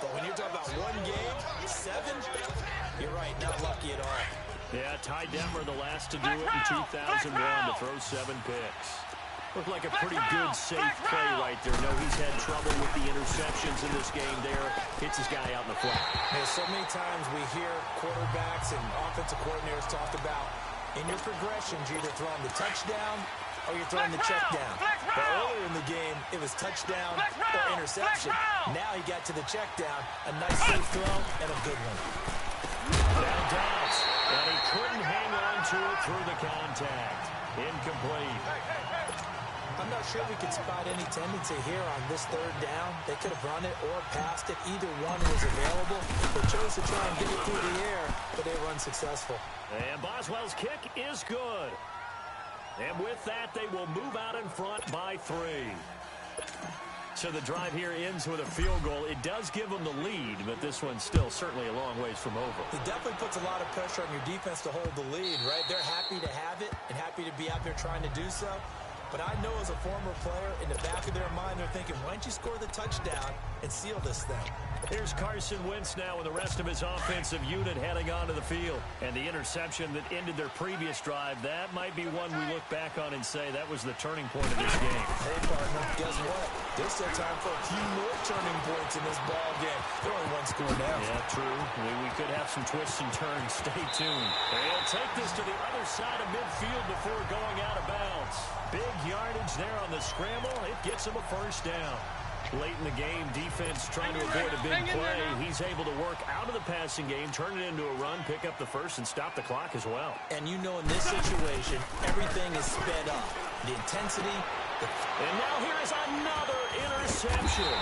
A: but when you're talking about 1 game, 7, you're right, not lucky at all.
B: Yeah, Ty Detmer, the last to do it in 2001, to throw 7 picks. Looked like a pretty good, safe play right there. No, he's had trouble with the interceptions in this game there. Hits his guy out in the flat.
A: There's so many times we hear quarterbacks and offensive coordinators talk about, in your progressions, you're either throwing the touchdown or you're throwing the check down. But earlier in the game, it was touchdown or interception. Now he got to the check down. A nice safe throw and a good one.
B: Now Dobbs, and he couldn't hang on to it through the contact. Incomplete.
A: I'm not sure we could spot any tendency here on this 3rd down. They could have run it or passed it. Either one was available. They chose to try and get it through the air, but they were unsuccessful.
B: And Boswell's kick is good. And with that, they will move out in front by 3. So the drive here ends with a field goal. It does give them the lead, but this one's still certainly a long ways from over.
A: It definitely puts a lot of pressure on your defense to hold the lead, right? They're happy to have it and happy to be out there trying to do so. But I know as a former player, in the back of their mind, they're thinking, why don't you score the touchdown and seal this thing?
B: Here's Carson Wentz now with the rest of his offensive unit heading onto the field. And the interception that ended their previous drive, that might be one we look back on and say that was the turning point of this game.
A: Hey, partner, guess what? There's still time for a few more turning points in this ball game. They're only 1 score now.
B: Yeah, true. We could have some twists and turns. Stay tuned. They'll take this to the other side of midfield before going out of bounds. Big yardage there on the scramble. It gets them a 1st down. Late in the game, defense trying to avoid a big play. He's able to work out of the passing game, turn it into a run, pick up the first, and stop the clock as well.
A: And you know in this situation, everything is sped up. The intensity.
B: And now here is another interception.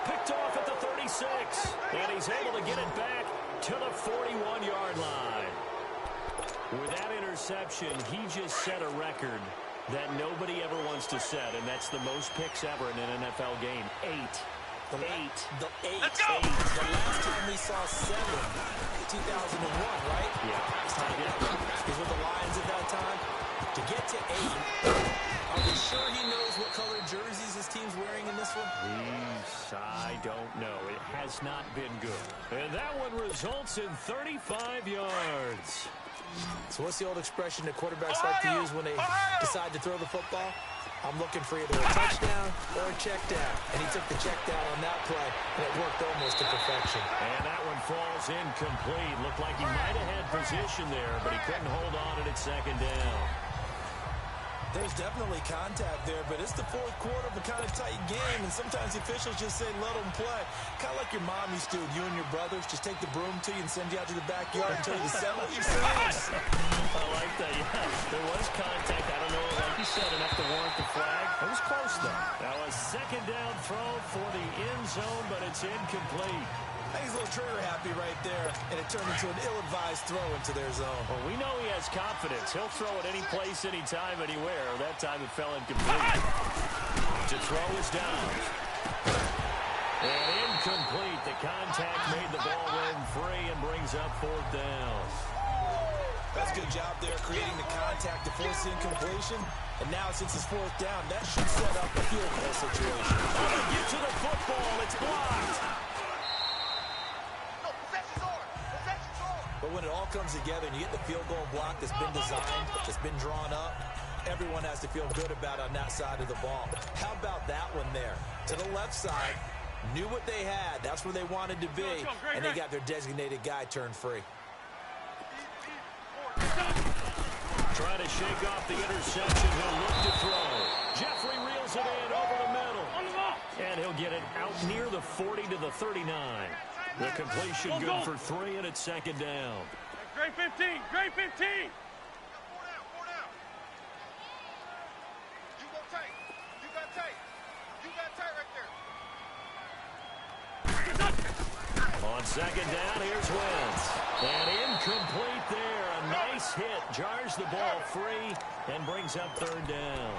B: Picked off at the 36. And he's able to get it back to the 41-yard line. With that interception, he just set a record that nobody ever wants to set, and that's the most picks ever in an NFL game. 8.
A: Let's go! The last time we saw 7, 2001, right?
B: Yeah.
A: He was with the Lions at that time. To get to 8, are we sure he knows what color jerseys his team's wearing in this one?
B: I don't know. It has not been good. And that one results in 35 yards.
A: So what's the old expression that quarterbacks like to use when they decide to throw the football? I'm looking for either a touchdown or a check down. And he took the check down on that play, and it worked almost to perfection.
B: And that one falls incomplete. Looked like he might have had position there, but he couldn't hold on at second down.
A: There's definitely contact there, but it's the fourth quarter of a kind of tight game, and sometimes the officials just say, let them play. Kind of like your mom used to, you and your brothers, just take the broom to you and send you out to the backyard and tell you to settle yourselves.
B: I like that, yeah. There was contact. I don't know, like you said, enough to warrant the flag. It was close, though. Now a second down throw for the end zone, but it's incomplete.
A: He's a little trigger happy right there, and it turned into an ill-advised throw into their zone.
B: Well, we know he has confidence. He'll throw it any place, anytime, anywhere. That time it fell incomplete. To throw is down. And incomplete. The contact made the ball run free and brings up fourth down.
A: That's a good job there, creating the contact to force the incompletion. And now, since it's fourth down, that should set up a field goal situation.
B: Get to the football. It's blocked.
A: But when it all comes together and you get the field goal block that's been designed, that's been drawn up, everyone has to feel good about on that side of the ball. How about that one there? To the left side, knew what they had. That's where they wanted to be, and they got their designated guy turned free.
B: Trying to shake off the interception. He'll look to throw. Jeffrey reels it in over the middle. And he'll get it out near the 40 to the 39. The completion good for 3, and it's second down.
D: Great 15, great 15.
C: Four down. You go tight. You got tight. You got tight right there.
B: On second down, here's Wentz. And incomplete there. A nice hit. Jars the ball free and brings up third down.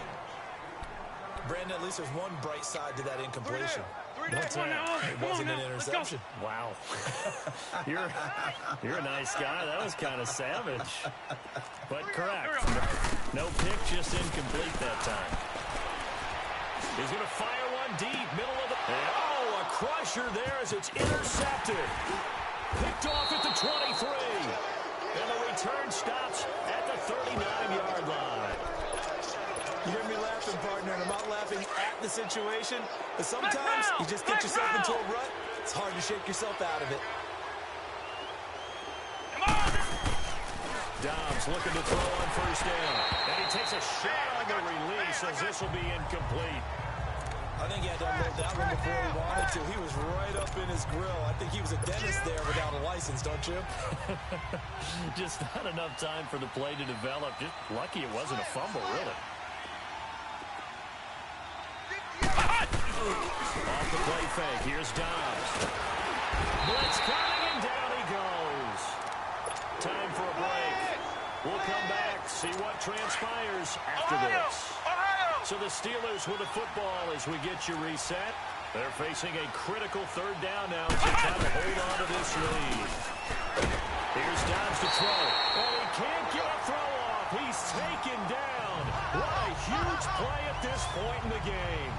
A: Brandon, at least there's one bright side to that incompletion.
B: What's that?
A: It wasn't an interception.
B: Wow. You're a nice guy. That was kind of savage. But correct. No pick, just incomplete that time. He's going to fire one deep, middle of the... Oh, a crusher there as it's intercepted. Picked off at the 23. And the return stops at the 39-yard line.
A: You hear me laughing, partner, and I'm not laughing at the situation, but sometimes you just get yourself into a rut. It's hard to shake yourself out of it.
B: Dobbs looking to throw on first down. And he takes a shot on the release as this will be incomplete.
A: I think he had to unload that one before he wanted to. He was right up in his grill. I think he was a dentist there without a license, don't you?
B: Just not enough time for the play to develop. Just lucky it wasn't a fumble, really. Off the play fake. Here's Dobbs. Blitz coming, and down he goes. Time for a break. We'll come back, see what transpires after this. So the Steelers with the football as we get you reset. They're facing a critical third down now to try to hold on to this lead. Here's Dobbs to throw. And he can't get a throw off. He's taken down. What a huge play at this point in the game.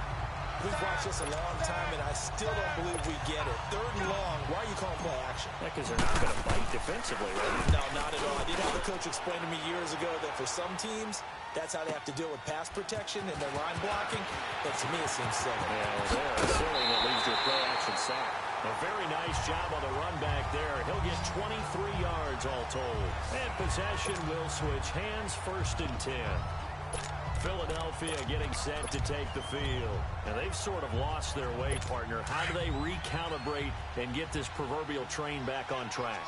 A: We've watched this a long time, and I still don't believe we get it. Third and long, why are you calling play action?
B: Yeah, because they're not going to fight defensively, right?
A: No, not at all. I did have a coach explain to me years ago that for some teams, that's how they have to deal with pass protection and their line blocking. But to me, it seems silly.
B: Yeah, they're silly that leads to a play action sack. A very nice job on the run back there. He'll get 23 yards all told. And possession will switch hands, 1st and 10. Philadelphia getting set to take the field. And they've sort of lost their way, partner. How do they recalibrate and get this proverbial train back on track?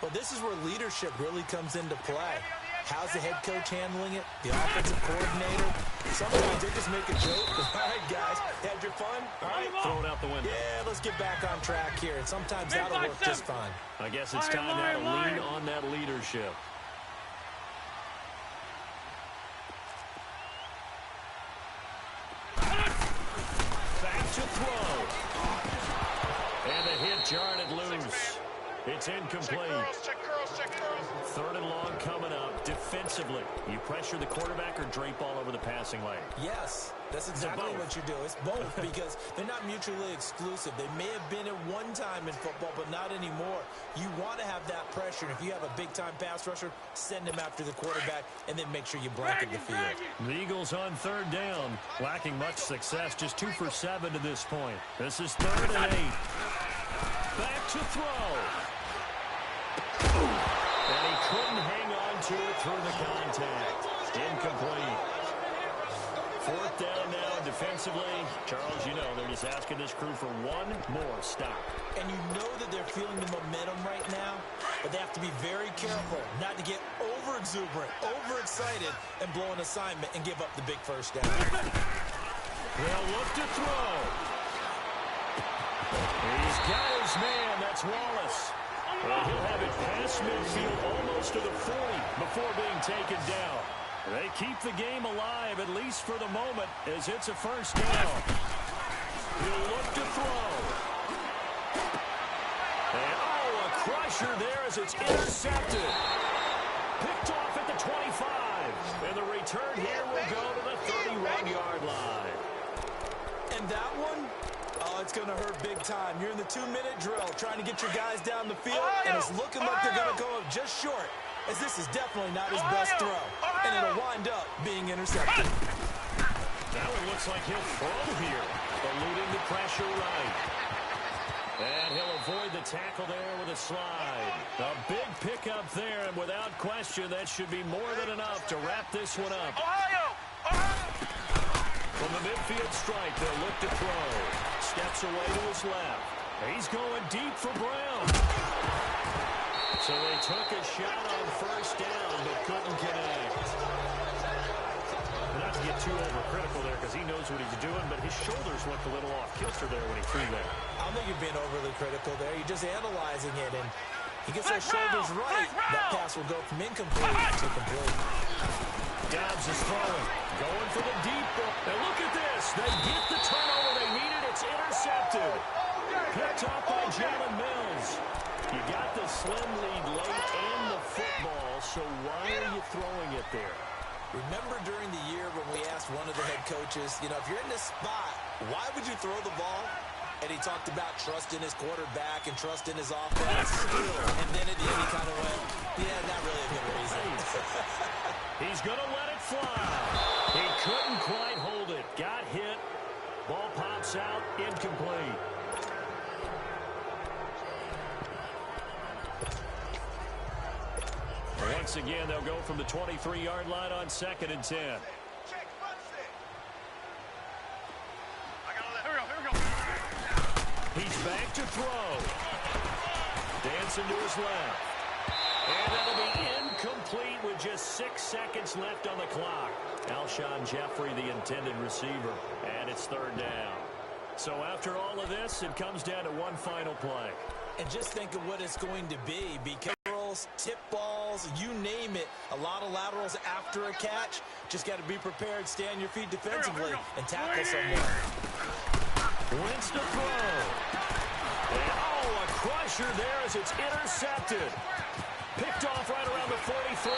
A: Well, this is where leadership really comes into play. How's the head coach handling it? The offensive coordinator? Sometimes they just make a joke. All right, guys, had your fun? All right,
B: throw it out the window.
A: Yeah, let's get back on track here. And sometimes that'll work just fine.
B: I guess it's time now to lean on that leadership. Back to throw. And the hit jarred it loose. It's incomplete. Third and long coming up. Defensively, you pressure the quarterback or drape all over the passing lane?
A: Yes, that's exactly what you do. It's both because they're not mutually exclusive. They may have been at one time in football, but not anymore. You want to have that pressure. And if you have a big-time pass rusher, send him after the quarterback and then make sure you blanket the field.
B: The Eagles on third down, lacking much success, just 2 for 7 to this point. This is 3rd and 8. Back to throw. And he couldn't hang on to it through the contact. Incomplete. 4th down now defensively. Charles, you know, they're just asking this crew for one more stop.
A: And you know that they're feeling the momentum right now, but they have to be very careful not to get over-exuberant, over-excited, and blow an assignment and give up the big first down.
B: They'll look to throw. He's got his man. That's Wallace. Well, he'll have it past midfield almost to the 40 before being taken down. They keep the game alive, at least for the moment, as it's a first down. He'll look to throw. And, oh, a crusher there as it's intercepted. Picked off at the 25. And the return here will go to the 31-yard line.
A: And that one? Oh, it's going to hurt big time. You're in the 2-minute drill trying to get your guys down the field, and it's looking like they're going to go up just short, as this is definitely not his best throw, and it'll wind up being intercepted.
B: That one looks like he'll throw here, eluding the pressure right. And he'll avoid the tackle there with a slide. A big pickup there, and without question, that should be more than enough to wrap this one up. From the midfield strike, they'll look to throw. Steps away to his left. He's going deep for Brown. So they took a shot on first down, but couldn't connect. Not to get too overcritical there, because he knows what he's doing, but his shoulders looked a little off kilter there when he threw that.
A: I don't think you're being overly critical there. You're just analyzing it, and he gets those shoulders right. That pass will go from incomplete to complete.
B: Dobbs is throwing, going for the deep ball. And look at this. They get the turnover they needed. It's intercepted. Picked off by Jalen Mills. You got the slim lead late and the football, so why are you throwing it there?
A: Remember during the year when we asked one of the head coaches, you know, if you're in this spot, why would you throw the ball? And he talked about trust in his quarterback and trust in his offense. And then at the end he kind of went, yeah, not really a good reason.
B: He's going to let it fly. He couldn't quite hold it. Got hit. Ball pops out. Incomplete. Once again, they'll go from the 23-yard line on 2nd and 10. He's back to throw. Dancing to his left. And that'll be incomplete with just 6 seconds left on the clock. Alshon Jeffrey, the intended receiver. And it's 3rd down. So after all of this, it comes down to one final play.
A: And just think of what it's going to be, because tip balls, you name it, a lot of laterals after a catch. Just got to be prepared, stay on your feet defensively, and tackle someone.
B: Wins to throw. And, oh, a crusher there as it's intercepted. Picked off right around the 43.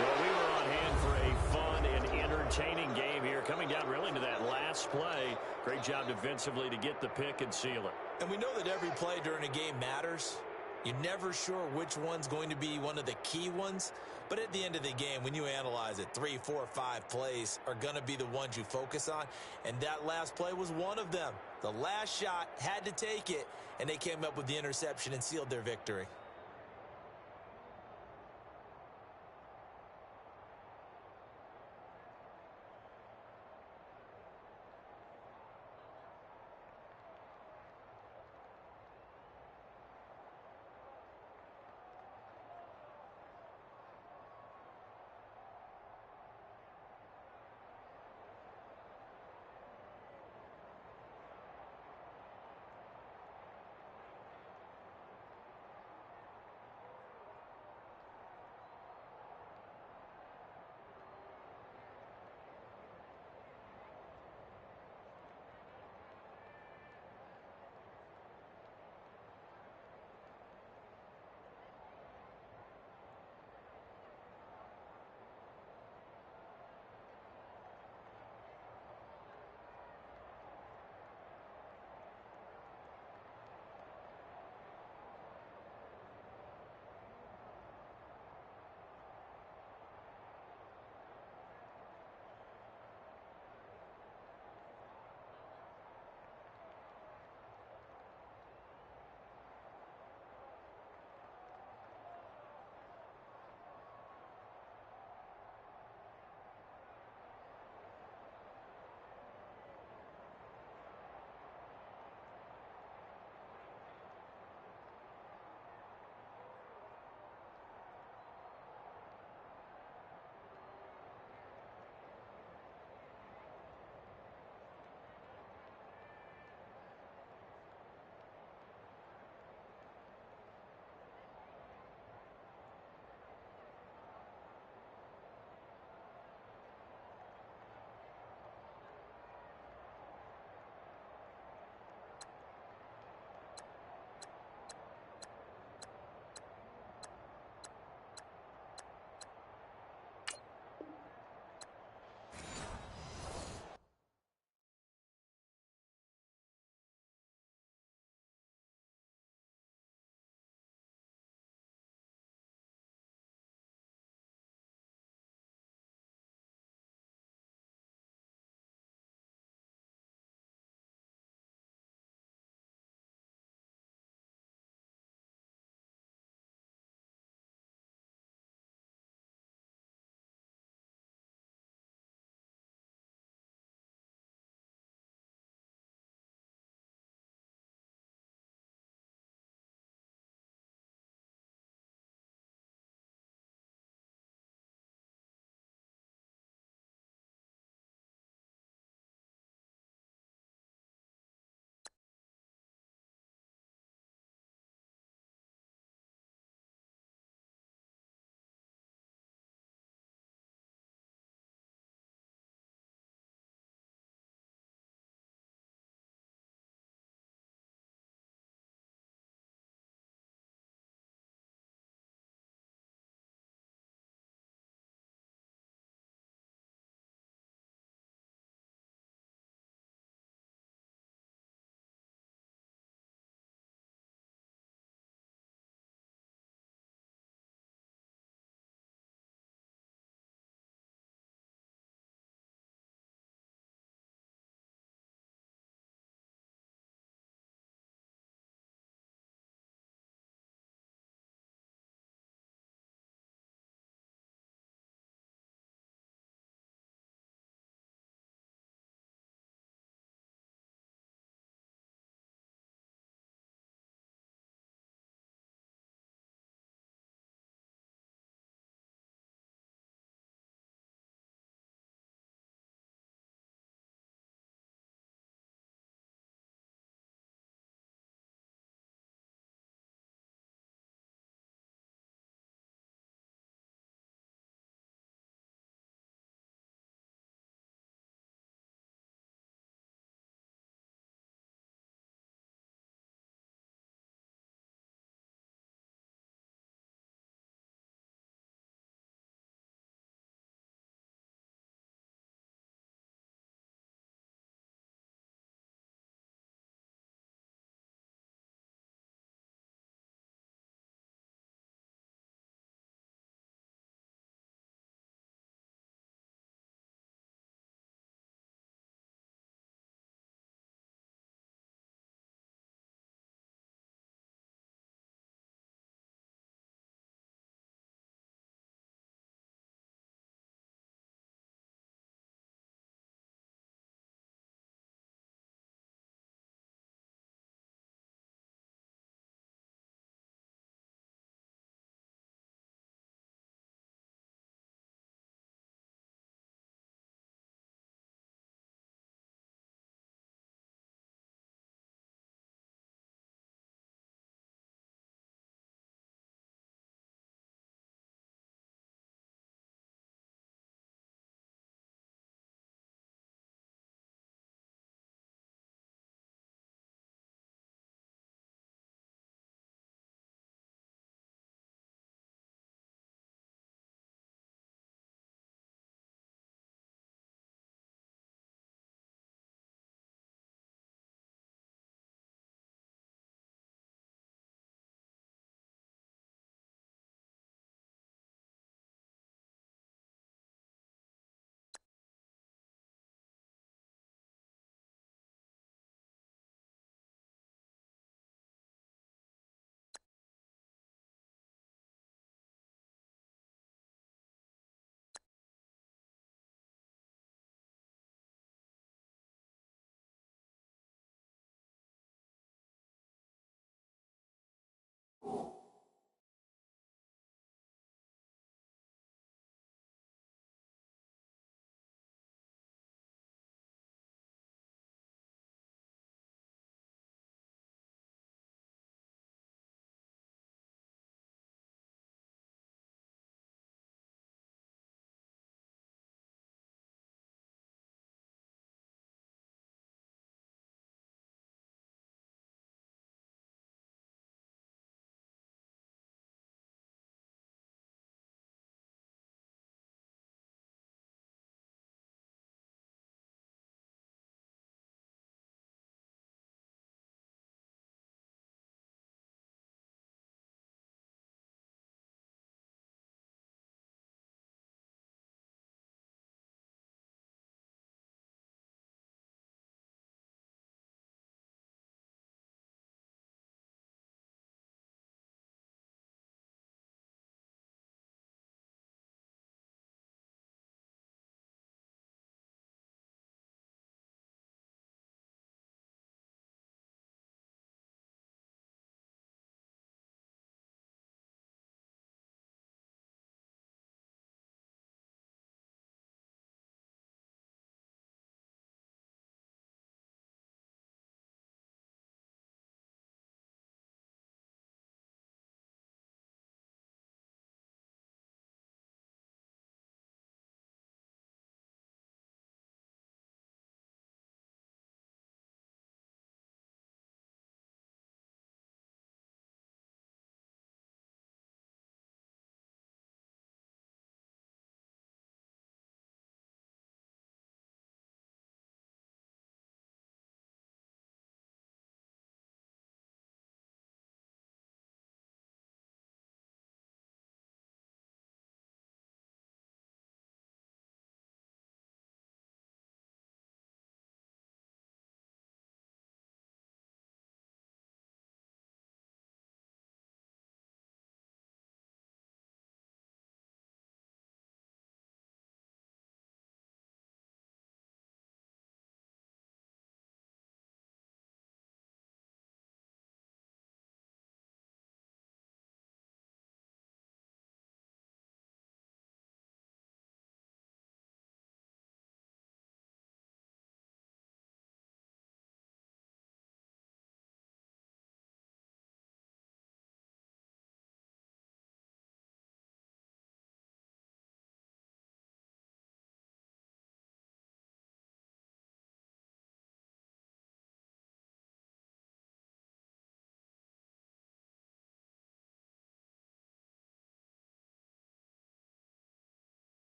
B: Well, we were on hand for a fun and entertaining game here, coming down really to that last play. Great job defensively to get the pick and seal it.
A: And we know that every play during a game matters. You're never sure which one's going to be one of the key ones. But at the end of the game, when you analyze it, 3, 4, 5 plays are going to be the ones you focus on. And that last play was one of them. The last shot had to take it, and they came up with the interception and sealed their victory.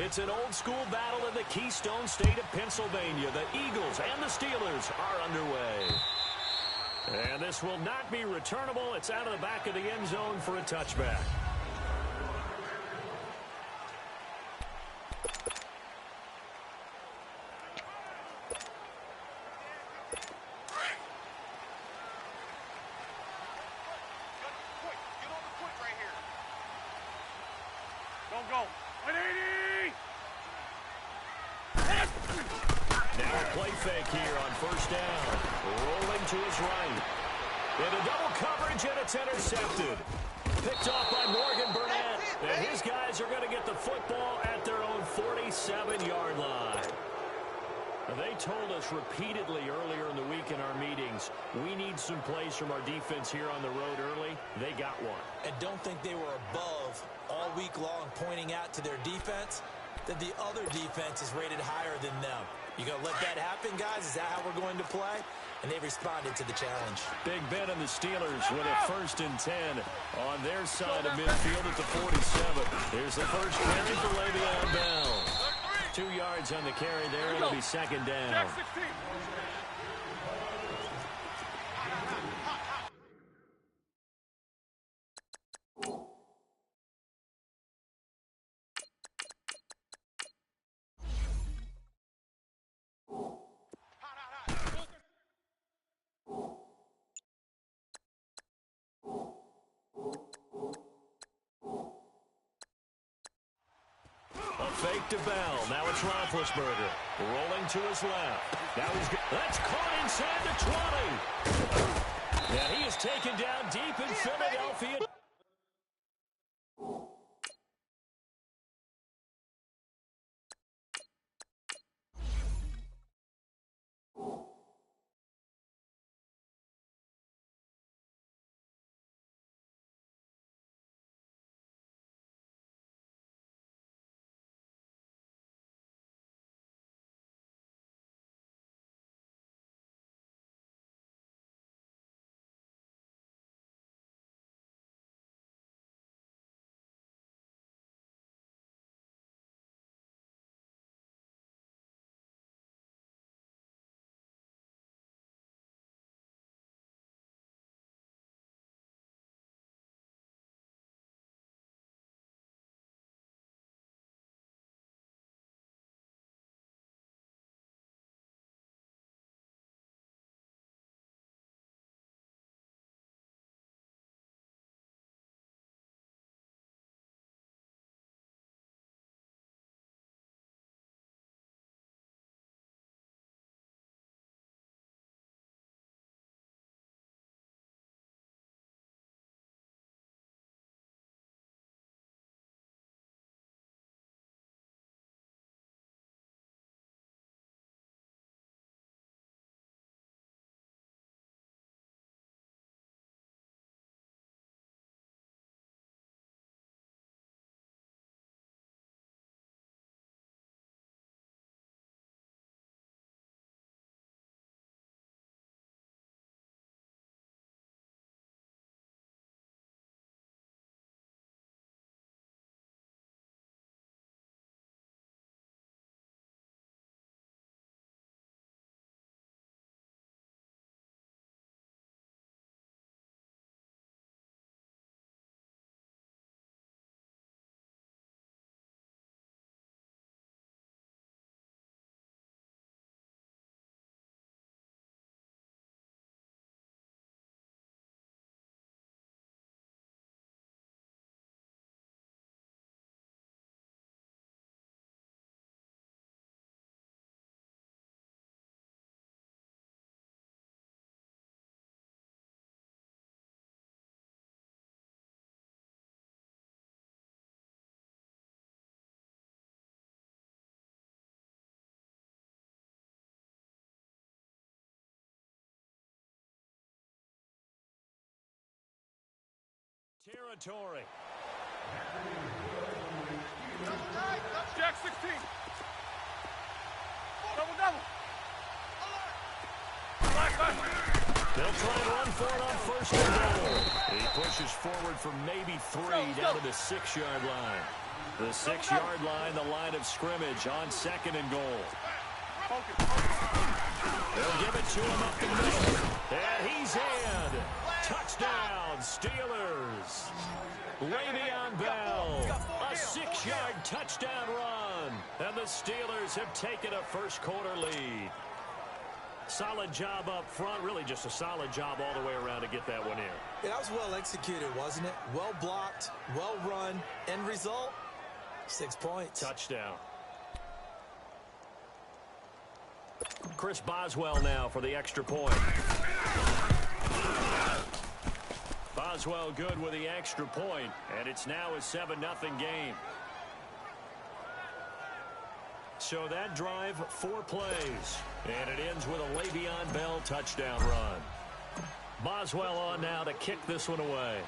B: It's an old-school battle in the Keystone State of Pennsylvania. The Eagles and the Steelers are underway. And this will not be returnable. It's out of the back of the end zone for a touchback.
D: Don't go. 180!
B: Now a play fake here on first down. Rolling to his right. Into double coverage, and it's intercepted. Picked off by Morgan Burnett. And his guys are going to get the football at their own 47-yard line. They told us repeatedly earlier in the week in our meetings, we need some plays from our defense here on the road early. They got one.
A: And don't think they were above all week long pointing out to their defense that the other defense is rated higher than them. You going to let that happen, guys? Is that how we're going to play? And they responded to the challenge.
B: Big Ben and the Steelers with a 1st and 10 on their side of midfield at the 47. Here's the first carry for Le'Veon Bell. 2 yards on the carry there. It'll be second down.
D: Jack 16.
B: Fake to Bell. Now it's Roethlisberger. Rolling to his left. Now he's good. That's caught inside the 20. And he is taken down deep in Philadelphia. Territory.
D: Jack 16. Double.
B: They'll try and run for it on first and goal. He pushes forward for maybe 3 down to the 6-yard line. The 6-yard line, the line of scrimmage on 2nd and goal. They'll give it to him up the middle. And he's in. Touchdown, Steelers. Le'Veon Bell, a 6-yard touchdown run. And the Steelers have taken a first-quarter lead. Solid job up front, really just a solid job all the way around to get that one in.
A: Yeah, that was well executed, wasn't it? Well blocked, well run. End result, 6 points.
B: Touchdown. Chris Boswell now for the extra point. Boswell good with the extra point, and it's now a 7-0 game. So that drive, 4 plays, and it ends with a Le'Veon Bell touchdown run. Boswell on now to kick this one away.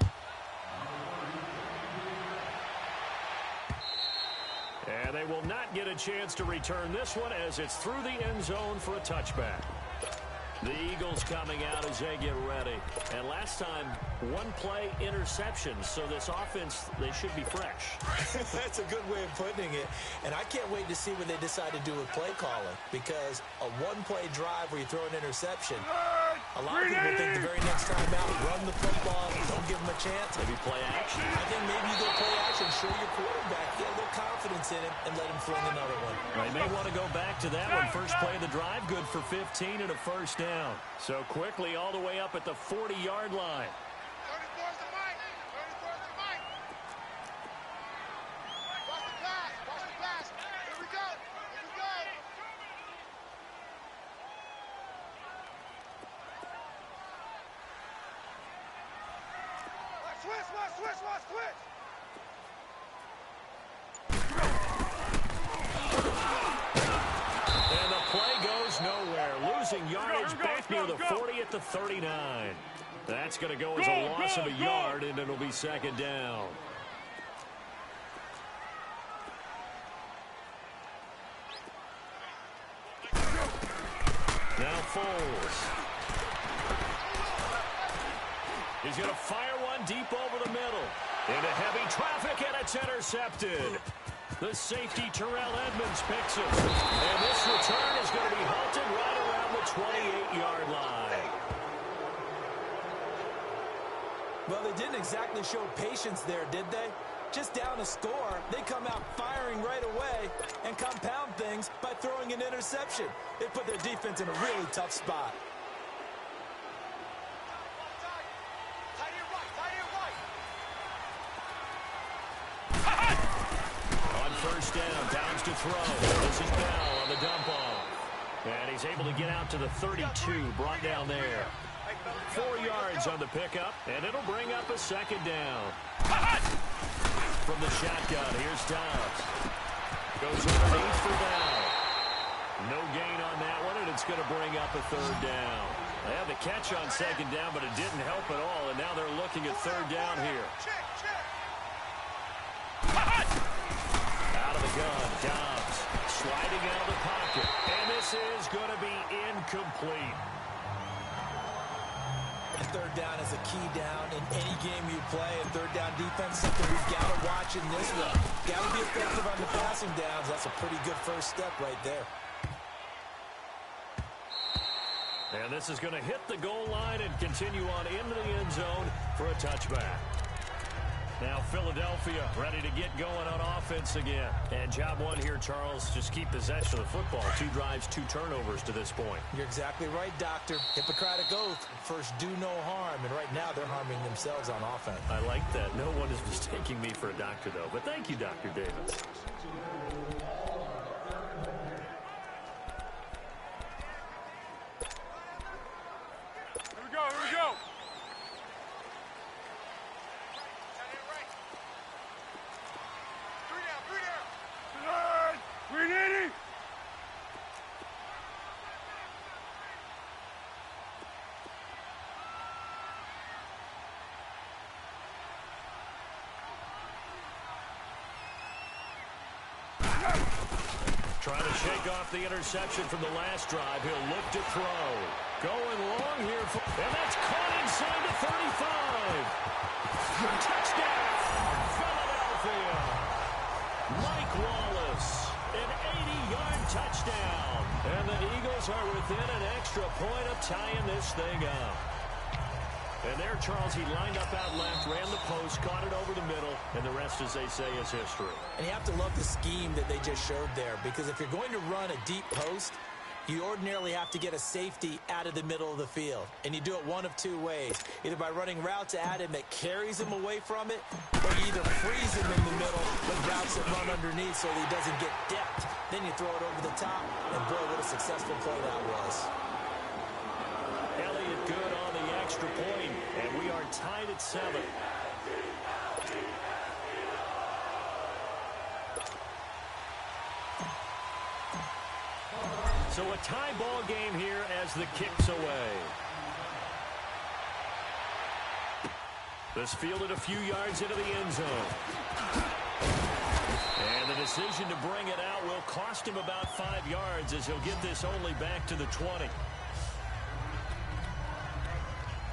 B: And they will not get a chance to return this one as it's through the end zone for a touchback. The Eagles coming out as they get ready. And last time, 1-play interception. So this offense, they should be fresh.
A: That's a good way of putting it. And I can't wait to see what they decide to do with play calling. Because a 1-play drive where you throw an interception, a lot of people think the very next time out, run the football, don't give them a chance.
B: Maybe play action.
A: I think maybe you go play action, show your quarterback, get a little confidence in him, and let him fling another one.
B: They may want to go back to that one. First play of the drive, good for 15 and a first down. So quickly all the way up at the 40-yard line.
C: 34's the mic. 34's the mic. Watch the pass. Watch the pass. Here we go. Here we go. Switch.
B: And the play goes nowhere. Losing yardage back near the 40 at the 39. That's going to go as a loss of a yard, and it'll be 2nd down. Now Foles. He's going to fire one deep over the middle. Into heavy traffic, and it's intercepted. The safety, Terrell Edmonds, picks it. And this return is going to be halted right around the 28-yard line.
A: Well, they didn't exactly show patience there, did they? Just down a score, they come out firing right away and compound things by throwing an interception. They put their defense in a really tough spot.
B: First down, Downs to throw. This is Bell on the dump off. And he's able to get out to the 32, brought down there. 4 yards on the pickup, and it'll bring up a 2nd down. From the shotgun, here's Downs. Goes underneath for Bell. No gain on that one, and it's going to bring up a 3rd down. They had the catch on 2nd down, but it didn't help at all, and now they're looking at 3rd down here. Gun, Dobbs sliding out of the pocket, and this is going to be incomplete.
A: And 3rd down is a key down in any game you play. And 3rd down defense, something we've got to watch in this one. Got to be effective on the passing downs. That's a pretty good first step right there.
B: And this is going to hit the goal line and continue on into the end zone for a touchback. Now Philadelphia ready to get going on offense again. And job one here, Charles, just keep possession of the football. 2 drives, 2 turnovers to this point.
A: You're exactly right, Doctor. Hippocratic oath. First, do no harm. And right now, they're harming themselves on offense.
B: I like that. No one is mistaking me for a doctor, though. But thank you, Dr. Davis.
D: Here we go.
B: Trying to shake off the interception from the last drive. He'll look to throw. Going long here. And that's caught inside the 35. Touchdown, Philadelphia. tying this thing up. And there, Charles, he lined up out left, ran the post, caught it over the middle, and the rest, as they say, is history.
A: And you have to love the scheme that they just showed there, because if you're going to run a deep post, you ordinarily have to get a safety out of the middle of the field. And you do it one of two ways, either by running routes at him that carries him away from it, or you either freeze him in the middle with routes that run underneath so that he doesn't get depth. Then you throw it over the top, and boy, what a successful play that was.
B: Elliott good on the extra point, and we are tied at 7. So a tie ball game here as the kick's away. This fielded a few yards into the end zone. And the decision to bring it out will cost him about 5 yards as he'll get this only back to the 20.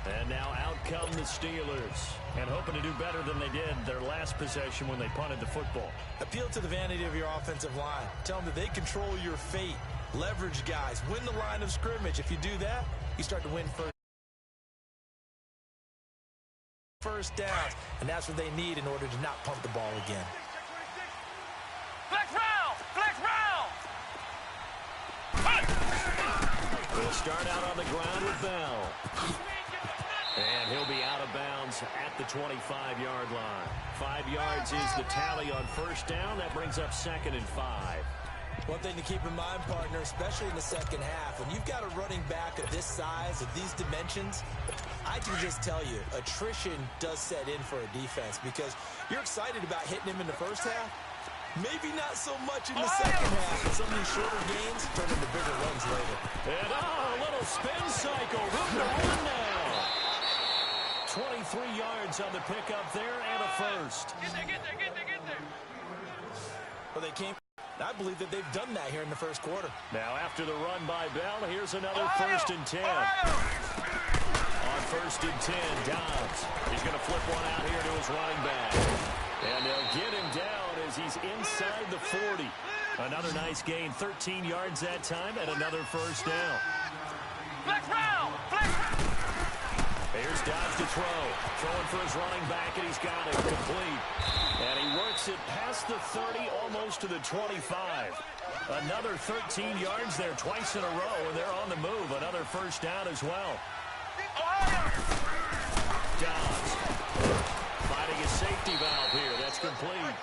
B: And now out come the Steelers, and hoping to do better than they did their last possession when they punted the football.
A: Appeal to the vanity of your offensive line. Tell them that they control your fate. Leverage guys. Win the line of scrimmage. If you do that, you start to win first downs, and that's what they need in order to not punt the ball again.
D: Flex round! Flex round!
B: We'll start out on the ground with Bell. And he'll be out of bounds at the 25-yard line. 5 yards is the tally on first down. That brings up 2nd and 5.
A: One thing to keep in mind, partner, especially in the second half, when you've got a running back of this size, of these dimensions, I can just tell you, attrition does set in for a defense because you're excited about hitting him in the first half. Maybe not so much in the second half, but some of these shorter gains turn into bigger runs later.
B: And a little spin cycle. Room to run now. 23 yards on the pickup there and a first.
D: Get there.
A: Well, they came. I believe that they've done that here in the first quarter.
B: Now after the run by Bell, here's another 1st and 10. On 1st and 10, Dobbs. He's going to flip one out here to his running back. And they'll get him down as he's inside the 40. Another nice gain, 13 yards that time, and another first down.
D: Flex round! Flex round!
B: Here's Dobbs to throw. Throwing for his running back, and he's got it complete. And he works it past the 30, almost to the 25. Another 13 yards there twice in a row, and they're on the move. Another first down as well. Dobbs finding a safety valve here. That's complete.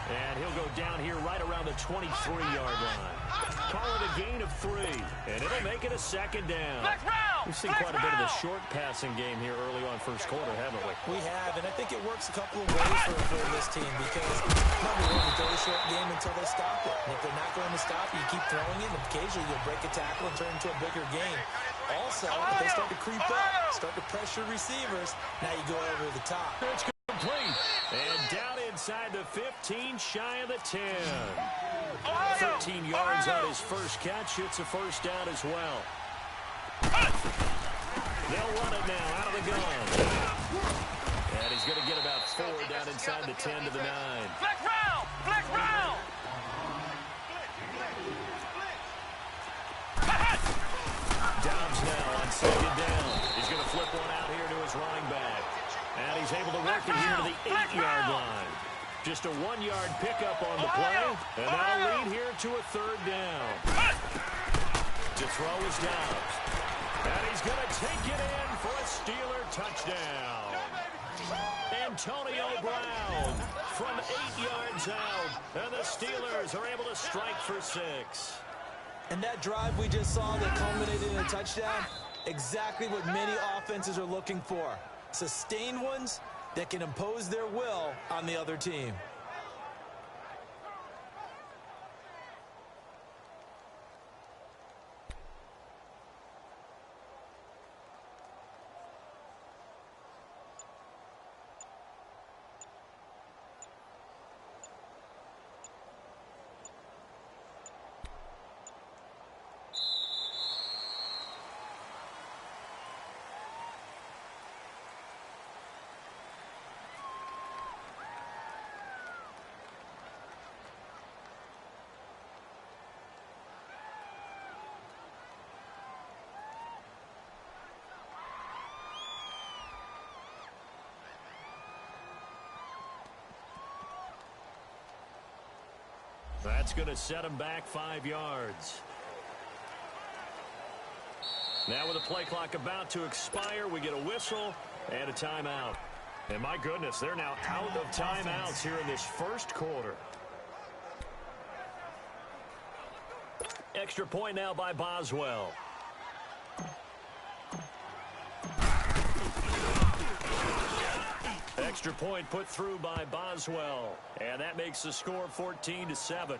B: And he'll go down here right around the 23-yard line. Call it a gain of 3, and it'll make it a 2nd down. We've seen quite a bit of the short passing game here early on first quarter, haven't we?
A: We have, and I think it works a couple of ways for this team because number one, you throw a short game until they stop it. And if they're not going to stop it, you keep throwing it, and occasionally you'll break a tackle and turn it into a bigger game. Also, if they start to creep up, start to pressure receivers, now you go over the top.
B: It's complete. And down inside the 15, shy of the 10. 13 yards on his first catch. It's a first down as well. They'll run it now out of the gun. And he's going to get about 4 down inside the 10 to the 9.
D: Flex round! Flex round!
B: Dobbs now on 2nd down. He's going to flip one out here to his running back. And he's able to work it here to the 8-yard line. Just a 1-yard pickup on the play. And that'll lead here to a 3rd down. To throw is Dobbs. And he's going to take it in for a Steeler touchdown. Antonio Brown from 8 yards out. And the Steelers are able to strike for 6.
A: And that drive we just saw that culminated in a touchdown, exactly what many offenses are looking for. Sustained ones that can impose their will on the other team.
B: That's going to set him back 5 yards. Now with the play clock about to expire, we get a whistle and a timeout. And my goodness, they're now out of timeouts here in this first quarter. Extra point now by Boswell. Extra point put through by Boswell. And that makes the score 14-7.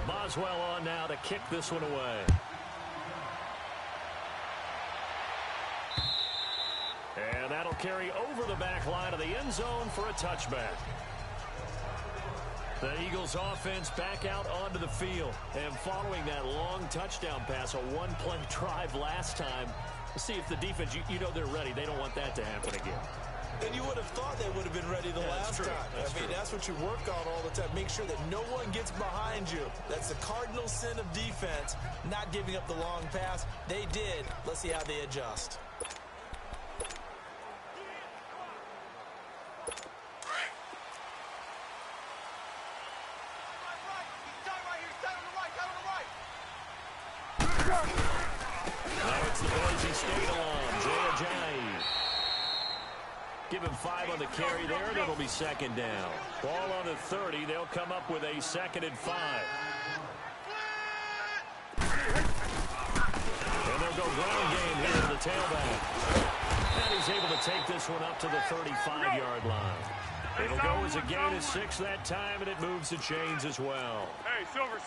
B: Boswell on now to kick this one away. And that'll carry over the back line of the end zone for a touchback. The Eagles offense back out onto the field. And following that long touchdown pass, a one-play drive last time, we'll see if the defense, you know they're ready. They don't want that to happen again.
A: And you would have thought they would have been ready the last time. That's what you work on all the time. Make sure that no one gets behind you. That's the cardinal sin of defense, not giving up the long pass. They did. Let's see how they adjust.
B: Now it's the Boise State alum, Jay Ajayi. Give him 5 on the carry there, and it'll be second down. Ball on the 30. They'll come up with a 2nd and 5. And they'll go ground game here to the tailback. And he's able to take this one up to the 35-yard line. It'll go as a gain of 6 that time, and it moves the chains as well.
C: Hey, silver.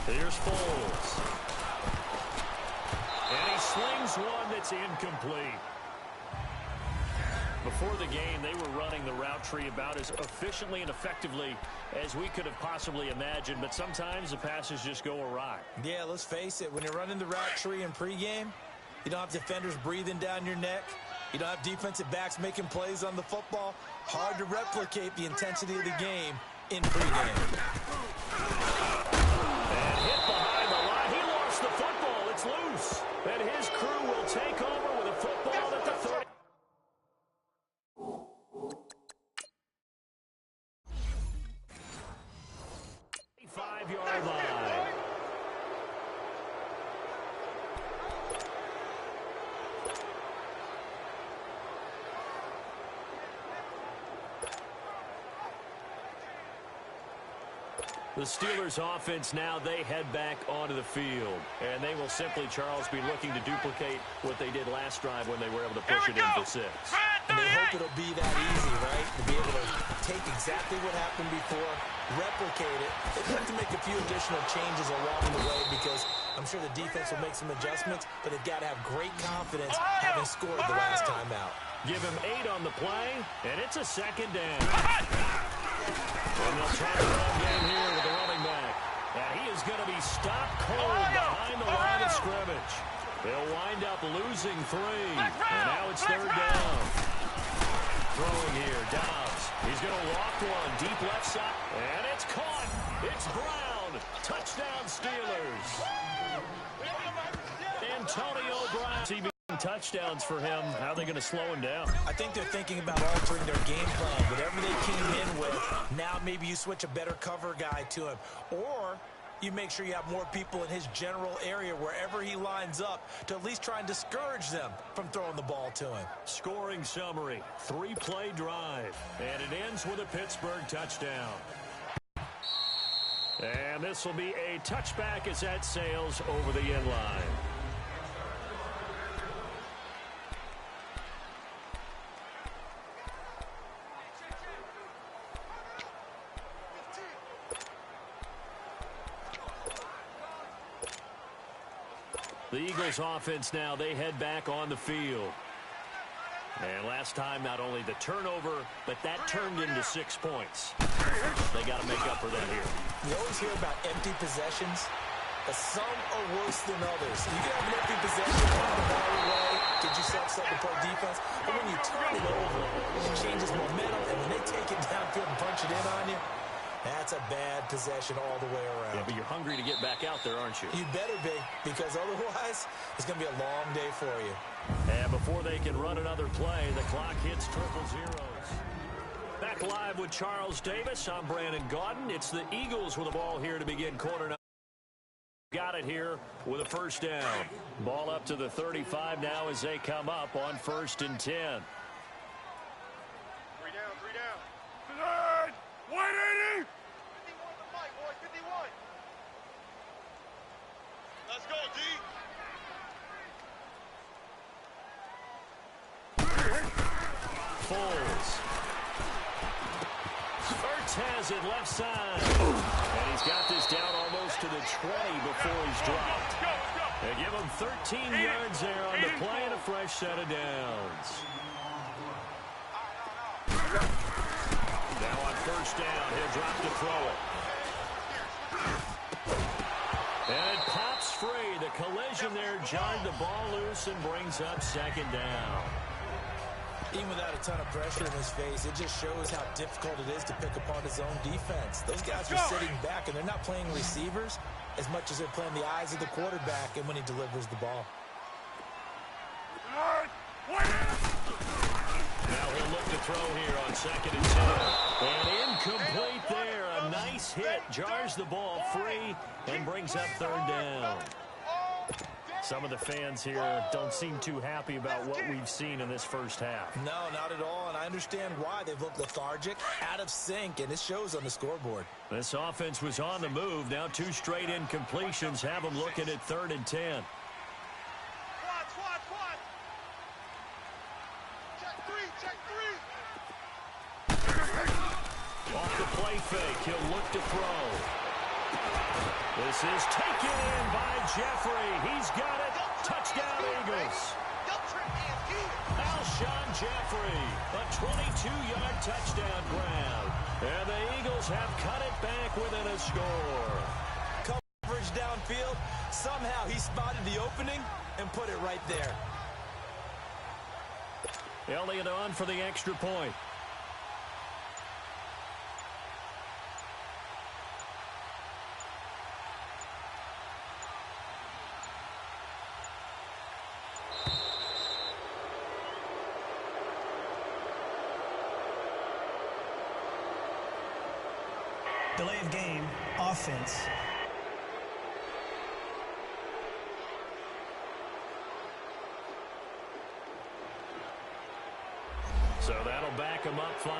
B: Here's Foles. And he slings one that's incomplete. Before the game, they were running the route tree about as efficiently and effectively as we could have possibly imagined, but sometimes the passes just go awry.
A: Yeah, let's face it. When you're running the route tree in pregame, you don't have defenders breathing down your neck. You don't have defensive backs making plays on the football. Hard to replicate the intensity of the game in pregame.
B: And hit behind the line. He lost the football. It's loose. And his crew will take over with a football at the 30. Five-yard line. The Steelers offense now, they head back onto the field. And they will simply, Charles, be looking to duplicate what they did last drive when they were able to push it in for 6.
A: And they hope it'll be that easy, right? To be able to take exactly what happened before, replicate it. They'd have to make a few additional changes along the way because I'm sure the defense will make some adjustments, but they've got to have great confidence having scored the last time out.
B: Give him 8 on the play, and it's a 2nd down. And they'll try the run game here with the running back. And he is going to be stopped cold behind the line of scrimmage. They'll wind up losing 3. And now it's 3rd down. Throwing here, Dobbs. He's going to walk one deep left side. And it's caught. It's Brown. Touchdown Steelers. Antonio Brown. Touchdowns for him. How are they going to slow him down?
A: I think they're thinking about altering their game plan. Whatever they came in with, now maybe you switch a better cover guy to him. Or you make sure you have more people in his general area wherever he lines up to at least try and discourage them from throwing the ball to him.
B: Scoring summary, 3-play drive, and it ends with a Pittsburgh touchdown. And this will be a touchback as that sails over the end line. The Eagles offense now, they head back on the field. And last time, not only the turnover, but that turned into 6 points. They got to make up for that here.
A: You always hear about empty possessions, but some are worse than others. You can have an empty possession, put the ball away, get yourself something to play defense, but when you turn it over, it changes momentum, and when they take it downfield and punch it in on you, That's a bad possession all the way around.
B: Yeah, but you're hungry to get back out there, aren't you?
A: You better be, because otherwise it's going to be a long day for you.
B: And before they can run another play, the clock hits triple zeros. Back live with Charles Davis. I'm Brandon Gaudin. It's the Eagles with the ball here to begin quarter number. Got it here with a first down. Ball up to the 35 now as they come up on 1st and 10.
C: 3 down, 3 down.
D: 180!
C: 51 to fight, boy, 51. Let's go, D.
B: Foles. Ertz has it left side. And he's got this down almost to the 20 before he's dropped. They give him 13 yards there on the play and a fresh set of downs. Now on first down, he'll drop to throw it. And it pops free. The collision there jarred the ball loose and brings up second down.
A: Even without a ton of pressure in his face, it just shows how difficult it is to pick apart his own defense. Those guys are sitting back, and they're not playing receivers as much as they're playing the eyes of the quarterback and when he delivers the ball.
B: Now he'll look to throw here on 2nd and 10. And incomplete there. A nice hit. Jars the ball free and brings up 3rd down. Some of the fans here don't seem too happy about what we've seen in this first half.
A: No, not at all, and I understand why. They've looked lethargic, out of sync, and it shows on the scoreboard.
B: This offense was on the move. Now 2 straight incompletions have them looking at 3rd and 10.
C: Squad. Check 3.
B: Off the play fake, he'll look to throw. This is taken in by Jeffrey. He's got it. Touchdown, Eagles. Alshon Jeffrey, a 22-yard touchdown grab. And the Eagles have cut it back within a score.
A: Coverage downfield. Somehow he spotted the opening and put it right there.
B: Elliott on for the extra point.
E: Delay of game, offense.
B: So that'll back him up 5.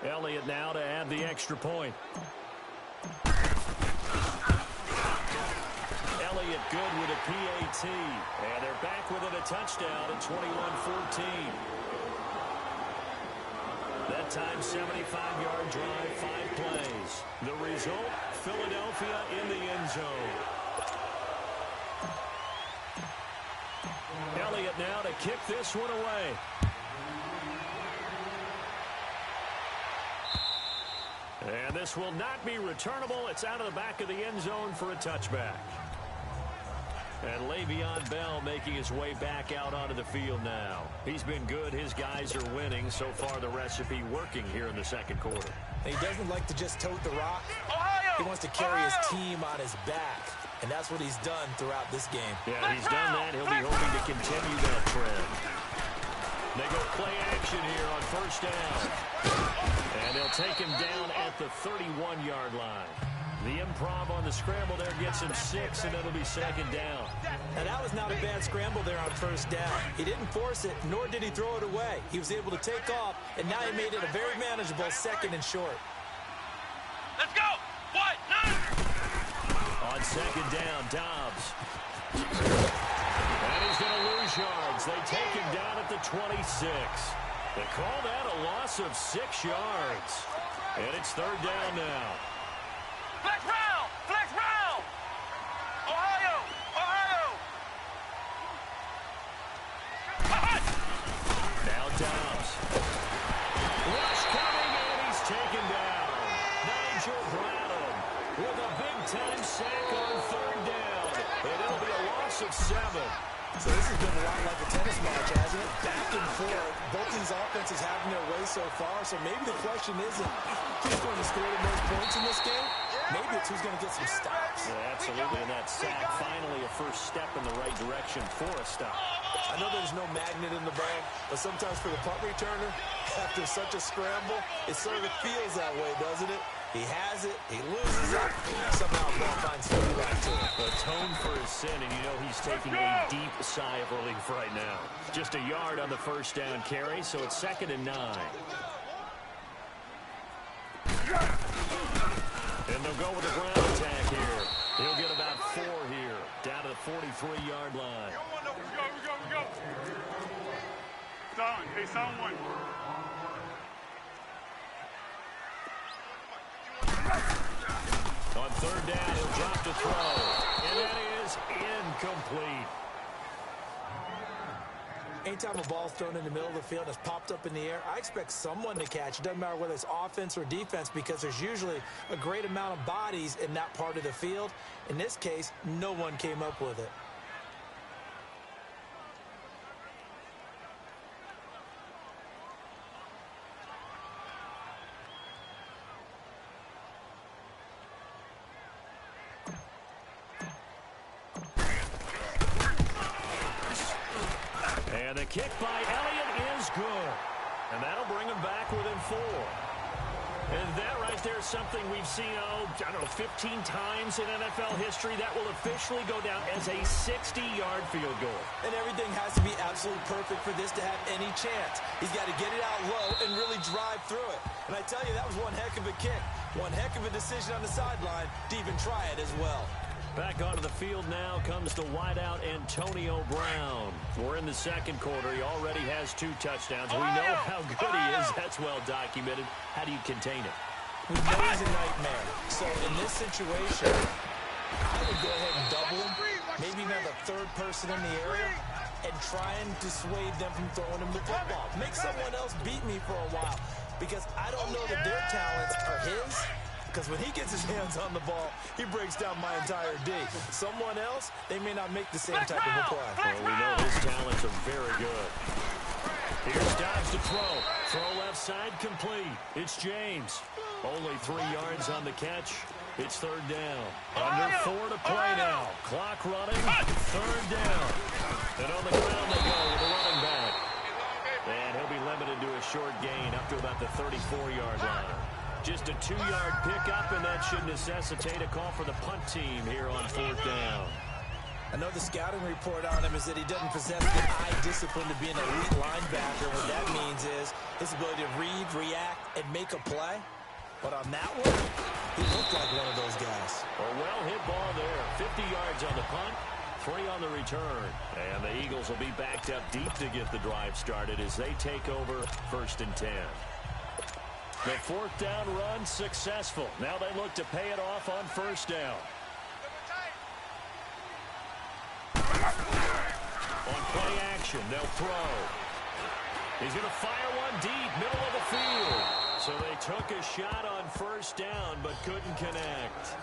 B: Elliott now to add the extra point. Elliott good with a PAT. And they're back within a touchdown at 21-14. That time, 75-yard drive, 5 plays. The result, Philadelphia in the end zone. Elliott now to kick this one away. And this will not be returnable. It's out of the back of the end zone for a touchback. And Le'Veon Bell making his way back out onto the field now. He's been good. His guys are winning. So far, the recipe working here in the second quarter.
A: He doesn't like to just tote the rock.
D: Ohio!
A: He wants to carry his team on his back. And that's what he's done throughout this game.
B: Yeah, he's done that. He'll be hoping to continue that trend. They go play action here on first down. And they'll take him down at the 31-yard line. The improv on the scramble there gets him 6, and it'll be second down.
A: Now, that was not a bad scramble there on first down. He didn't force it, nor did he throw it away. He was able to take off, and now he made it a very manageable 2nd and short.
D: Let's go! What?
B: On second down, Dobbs. And he's going to lose yards. They take him down at the 26. They call that a loss of 6 yards. And it's third down now.
D: Flex round! Flex round! Ohio! Ohio!
B: Now Dobbs. Rush coming, and he's taken down. Nigel Brown
A: so far, so maybe the question isn't who's going to score the most points in this game. Maybe it's who's going to get some stops.
B: Yeah, absolutely, and that sack finally a first step in the right direction for a stop.
A: I know there's no magnet in the ball, but sometimes for the punt returner, after such a scramble, it sort of feels that way, doesn't it? He has it, he loses it, somehow the ball finds his way back to him.
B: Atone for his sin, and you know he's taking a deep sigh of relief right now. Just a yard on the first down carry, so it's 2nd and 9. And they'll go with the ground attack here. He'll get about 4 here, down to the 43-yard line.
C: We go. Sound, hey, sound one.
B: On 3rd down, he'll drop to throw. And that is incomplete.
A: Anytime a ball's thrown in the middle of the field and it's popped up in the air, I expect someone to catch. It doesn't matter whether it's offense or defense because there's usually a great amount of bodies in that part of the field. In this case, no one came up with it.
B: And the kick by Elliott is good. And that'll bring him back within 4. And that right there is something we've seen, I don't know, 15 times in NFL history. That will officially go down as a 60-yard field goal.
A: And everything has to be absolutely perfect for this to have any chance. He's got to get it out low and really drive through it. And I tell you, that was one heck of a kick. One heck of a decision on the sideline to even try it as well.
B: Back onto the field now comes the wideout Antonio Brown. We're in the 2nd quarter. He already has 2 touchdowns. We know how good he is. That's well documented. How do you contain it?
A: We know he's a nightmare. So in this situation, I would go ahead and double him. Maybe even have a 3rd person in the area and try and dissuade them from throwing him the football. Make someone else beat me for a while because I don't know that their talents are his. Because when he gets his hands on the ball, he breaks down my entire D. Someone else, they may not make the same type of a play.
B: Well, we know his talents are very good. Here's Dobbs to throw. Throw left side complete. It's James. Only 3 yards on the catch. It's 3rd down. Under 4 to play now. Clock running. 3rd down. And on the ground they go with the running back. And he'll be limited to a short gain up to about the 34-yard line. Just a 2-yard pickup, and that should necessitate a call for the punt team here on 4th down.
A: I know the scouting report on him is that he doesn't possess the eye discipline to be an elite linebacker. What that means is his ability to read, react, and make a play. But on that one, he looked like one of those guys.
B: A well-hit ball there. 50 yards on the punt, 3 on the return. And the Eagles will be backed up deep to get the drive started as they take over 1st and 10. The 4th down run successful. Now they look to pay it off on 1st down. On play action, they'll throw. He's going to fire one deep, middle of the field. So they took a shot on 1st down, but couldn't connect.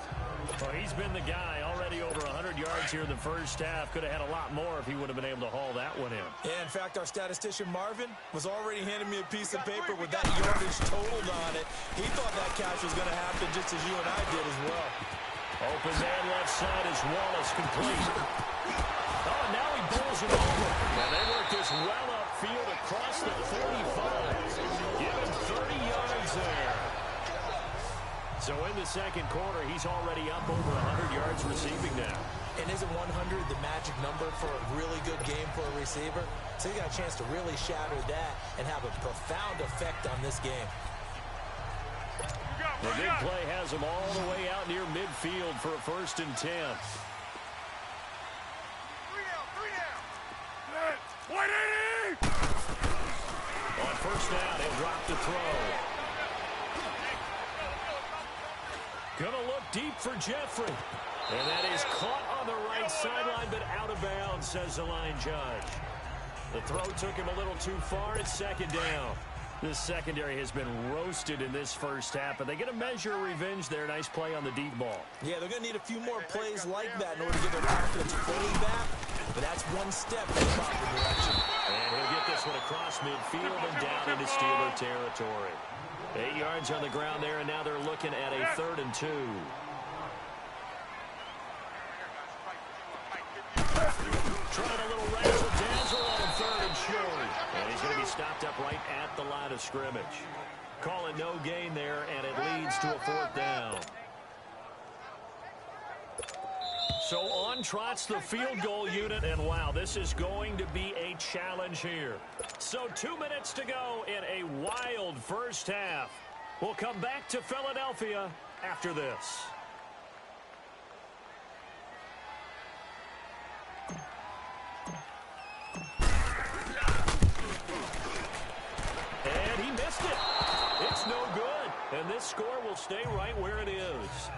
B: Well, he's been the guy already over 100 yards here in the 1st half. Could have had a lot more if he would have been able to haul that one in.
A: Yeah, in fact, our statistician Marvin was already handing me a piece of paper with that yardage totaled on it. He thought that catch was going to happen just as you and I did as well.
B: Open man left side is Wallace complete. Oh, and now he bowls it over. And they work this well upfield across the 45. Give him 30 yards there. So in the 2nd quarter, he's already up over 100 yards receiving now.
A: And isn't 100 the magic number for a really good game for a receiver? So he got a chance to really shatter that and have a profound effect on this game.
B: The big play has him all the way out near midfield for a 1st and 10.
C: 3 down. 180!
B: On 1st down, he'll drop to throw. Gonna look deep for Jeffrey. And that is caught on the right sideline, but out of bounds, says the line judge. The throw took him a little too far. It's 2nd down. This secondary has been roasted in this 1st half, but they get a measure of revenge there. Nice play on the deep ball.
A: Yeah, they're going to need a few more plays like that in order to get their confidence fully back. But that's one step in the proper direction.
B: And he'll get this this one across midfield and down into Steeler territory. 8 yards on the ground there, and now they're looking at a 3rd and 2. Trying a little razzle-dazzle on 3rd and short. And he's going to be stopped up right at the line of scrimmage. Calling no gain there, and it leads to a 4th down. So on trots the field goal unit, and wow, this is going to be a challenge here. So 2 minutes to go in a wild first half. We'll come back to Philadelphia after this. And he missed it. It's no good. And this score will stay right where it is.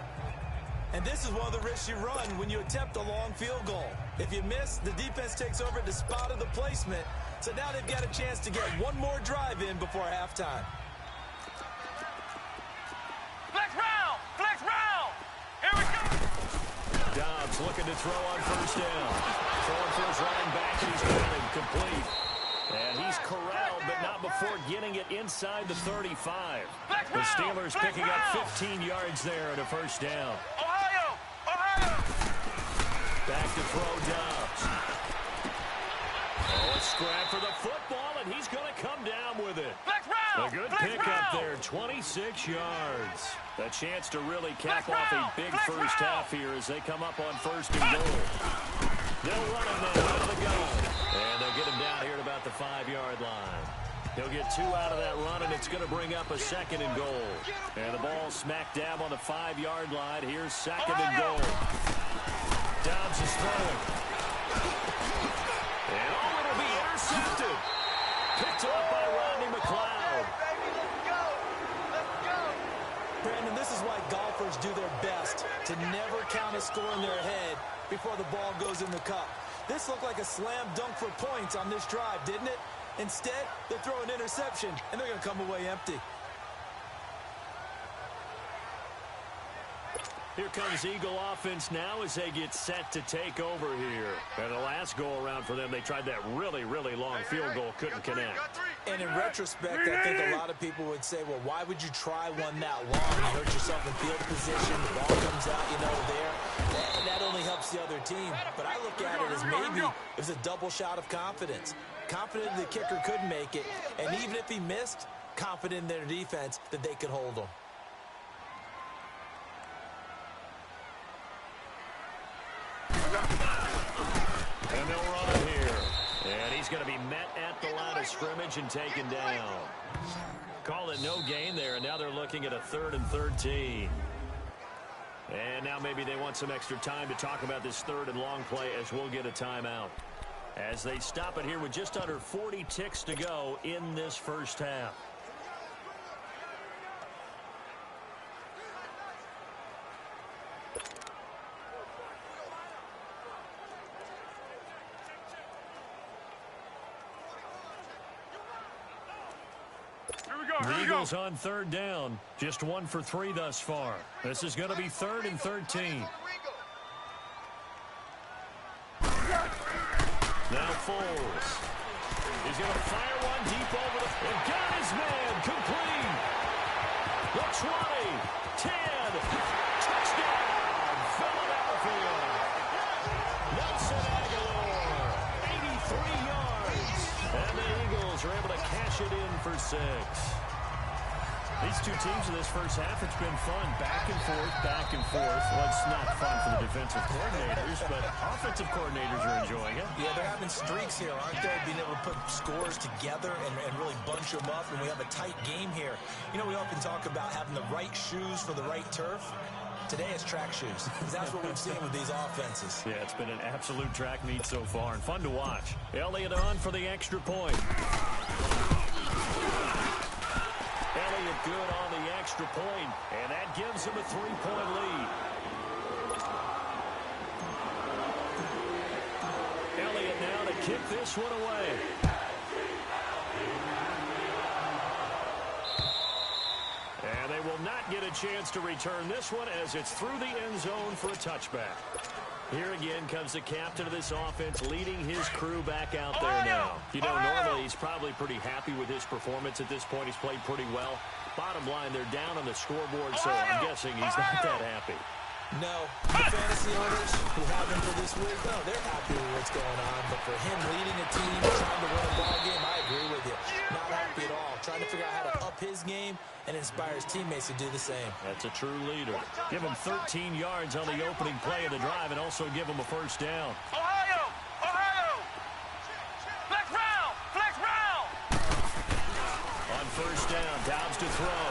A: And this is one of the risks you run when you attempt a long field goal. If you miss, the defense takes over at the spot of the placement. So now they've got a chance to get one more drive in before halftime.
D: Flex round! Flex round! Here we go!
B: Dobbs looking to throw on 1st down. Throwing for his running back, and he's got him complete. And he's corralled, but not before getting it inside the 35. The Steelers picking up 15 yards there at a 1st down.
D: Ohio! Ohio!
B: Back to throw Dobbs. Oh, a scrap for the football, and he's going to come down with it. A good pickup there, 26 yards. A chance to really cap off a big first half here as they come up on 1st and goal. They'll run him now out of the gun. And they'll get him down here at about the 5-yard line. He'll get 2 out of that run, and it's going to bring up a 2nd and goal. And the ball smack dab on the 5-yard line. Here's 2nd and goal. Dobbs is throwing. And oh, it'll be intercepted. Picked up by Rodney McLeod.
A: Brandon, this is why golfers do their best to never count a score in their head before the ball goes in the cup. This looked like a slam dunk for points on this drive, didn't it? Instead, they throw an interception, and they're going to come away empty.
B: Here comes Eagle offense now as they get set to take over here. And the last go-around for them, they tried that really, really long field goal, couldn't connect.
A: And in retrospect, I think a lot of people would say, well, why would you try one that long? You hurt yourself in field position, the ball comes out, there. And that only helps the other team. But I look at it as maybe it was a double shot of confidence. Confident the kicker could make it, and even if he missed, confident in their defense that they could hold him.
B: And they'll run him here. And he's going to be met at the line of scrimmage and taken down. Call it no gain there, and now they're looking at a 3rd and 13. And now maybe they want some extra time to talk about this 3rd and long play as we'll get a timeout. As they stop it here with just under 40 ticks to go in this first half. The Eagles on 3rd down. Just 1 for 3 thus far. This is going to be 3rd and 13. Now Foles. He's going to fire one deep over the... And got his man complete. The 20, 10, touchdown, Philadelphia. Nelson Aguilar, 83 yards. And the Eagles are able to cash it in for 6. These two teams in this first half, it's been fun. Back and forth, back and forth. Well, it's not fun for the defensive coordinators, but offensive coordinators are enjoying it.
A: Yeah, they're having streaks here, aren't they? Being able to put scores together and really bunch them up, and we have a tight game here. We often talk about having the right shoes for the right turf. Today it's track shoes. That's what we've seen with these offenses.
B: Yeah, it's been an absolute track meet so far, and fun to watch. Elliott on for the extra point. Elliott good on the extra point, and that gives him a 3-point lead. Elliott now to kick this one away. And they will not get a chance to return this one as it's through the end zone for a touchback. Here again comes the captain of this offense leading his crew back out there now. You know, normally he's probably pretty happy with his performance at this point. He's played pretty well. Bottom line, they're down on the scoreboard, so I'm guessing he's not that happy.
A: No, the fantasy owners who have him for this week, no, they're happy with what's going on. But for him leading a team, trying to win a ball game, I agree with you. Not happy at all. Trying to figure out how to up his game and inspire his teammates to do the same.
B: That's a true leader. Give him 13 yards on the opening play of the drive and also give him a first down.
D: Ohio! Ohio! Flex round! Flex round!
B: On first down, Dobbs to throw.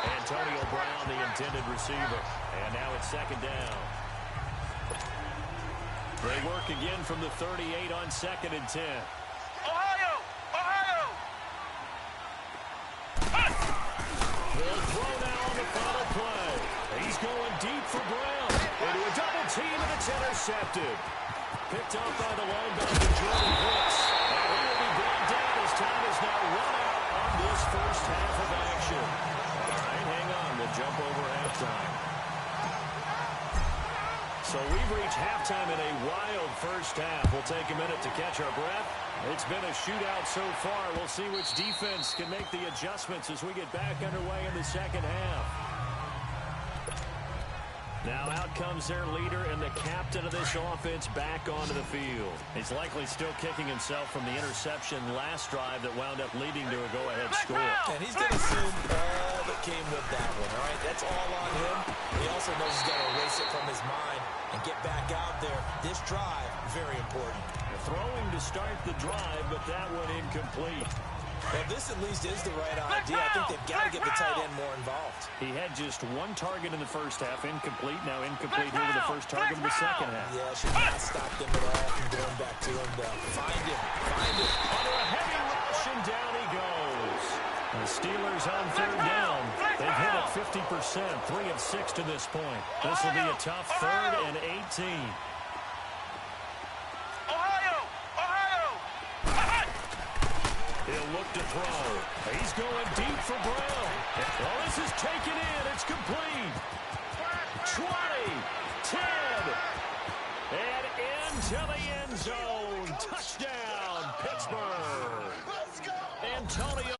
B: Antonio Brown, the intended receiver. And now it's second down. They work again from the 38 on 2nd and 10.
D: Ohio! Ohio!
B: They'll throw now on the final play. He's going deep for Brown. Into a double team, and it's intercepted. Picked off by the linebacker, Jordan Hicks. And he will be brought down as time is now run out on this first half of action. Hang on, we'll jump over halftime. So we've reached halftime in a wild first half. We'll take a minute to catch our breath. It's been a shootout so far. We'll see which defense can make the adjustments as we get back underway in the second half. Now out comes their leader and the captain of this offense back onto the field. He's likely still kicking himself from the interception last drive that wound up leading to a go-ahead score.
A: And he's going to assume all that came with that one, all right? That's all on him. He also knows he's got to erase it from his mind and get back out there. This drive, very important.
B: Throwing to start the drive, but that one incomplete.
A: Well, this at least is the right idea. I think they've got to get the tight end more involved.
B: He had just one target in the first half, incomplete. Now incomplete here with the first target in the second half.
A: Yeah, should not stop them at all from going back to him, though. Find him. Find him.
B: Under a heavy rush, and down he goes. The Steelers on third down. They've hit it 50%, 3 of 6 to this point. This will be a tough 3rd and 18. He'll look to throw. He's going deep for Brown. Well, this is taken in. It's complete. 20, 10, and into the end zone. Touchdown, Pittsburgh. Antonio,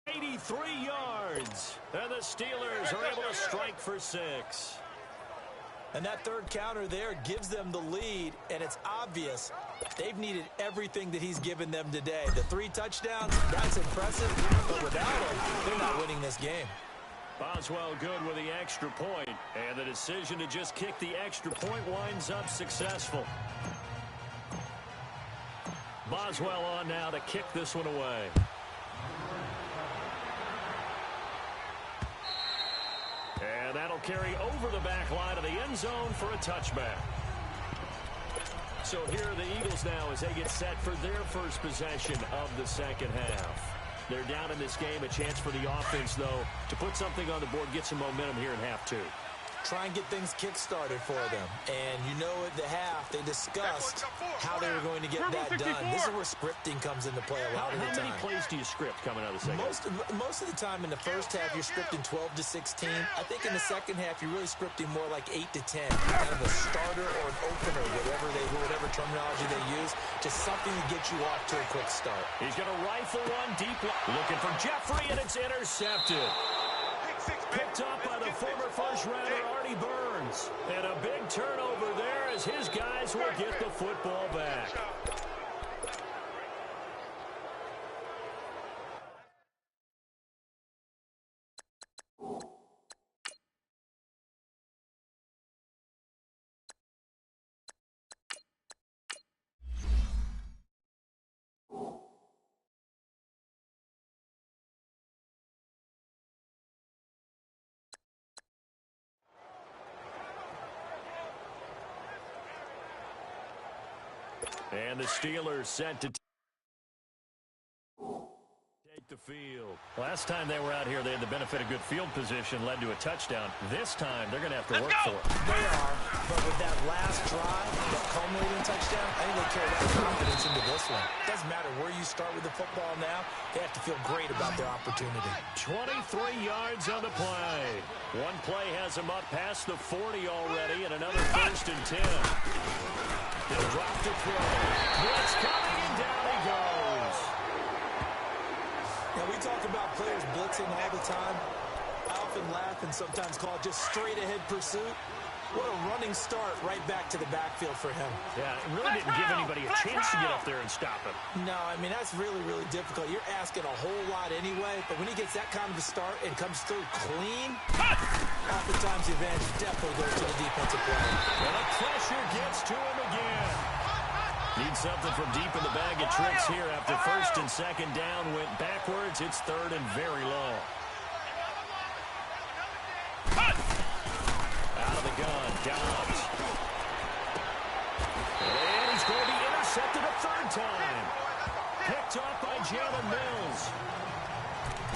B: 83 yards. And the Steelers are able to strike for 6.
A: And that third counter there gives them the lead, and it's obvious they've needed everything that he's given them today. The 3 touchdowns, that's impressive, but without him, they're not winning this game.
B: Boswell good with the extra point, and the decision to just kick the extra point winds up successful. Boswell on now to kick this one away. And that'll carry over the back line of the end zone for a touchback. So here are the Eagles now as they get set for their first possession of the second half. They're down in this game. A chance for the offense, though, to put something on the board, get some momentum here in half 2.
A: Try and get things kick-started for them. And you know at the half, they discussed how they were going to get that done. This is where scripting comes into play a lot of the time.
B: How many plays do you script coming out of the second half?
A: Most of the time in the first half, you're scripting 12 to 16. I think in the second half, you're really scripting more like 8 to 10. Kind of a starter or an opener, whatever terminology they use. Just something to get you off to a quick start.
B: He's going to rifle one deep. Looking for Jeffrey, and it's intercepted. Picked up by the former first-rounder Artie Burns. And a big turnover there as his guys will get the football back. And the Steelers set to take take the field. Last time they were out here, they had the benefit of good field position, led to a touchdown. This time, they're going to have to work for it.
A: They are, but with that last drive, that culminating touchdown, I think they carry that confidence into this one. Doesn't matter where you start with the football now, they have to feel great about their opportunity.
B: 23 yards on the play. One play has them up past the 40 already, and another 1st and 10. He'll drop to throw. Blitz coming, and down he goes.
A: Now, we talk about players blitzing all the time. I often laugh and sometimes call it just straight-ahead pursuit. What a running start right back to the backfield for him.
B: Yeah, it really didn't give anybody a chance to get up there and stop him.
A: No, I mean, that's really, really difficult. You're asking a whole lot anyway, but when he gets that kind of a start and comes through clean, oftentimes the advantage definitely goes to the defensive player.
B: And the pressure gets to him again. Need something from deep in the bag of tricks here after 1st and 2nd down. Went backwards. It's 3rd and very long. Out of the gun, Dobbs. And he's going to be intercepted a 3rd time. Picked off by Jalen Mills.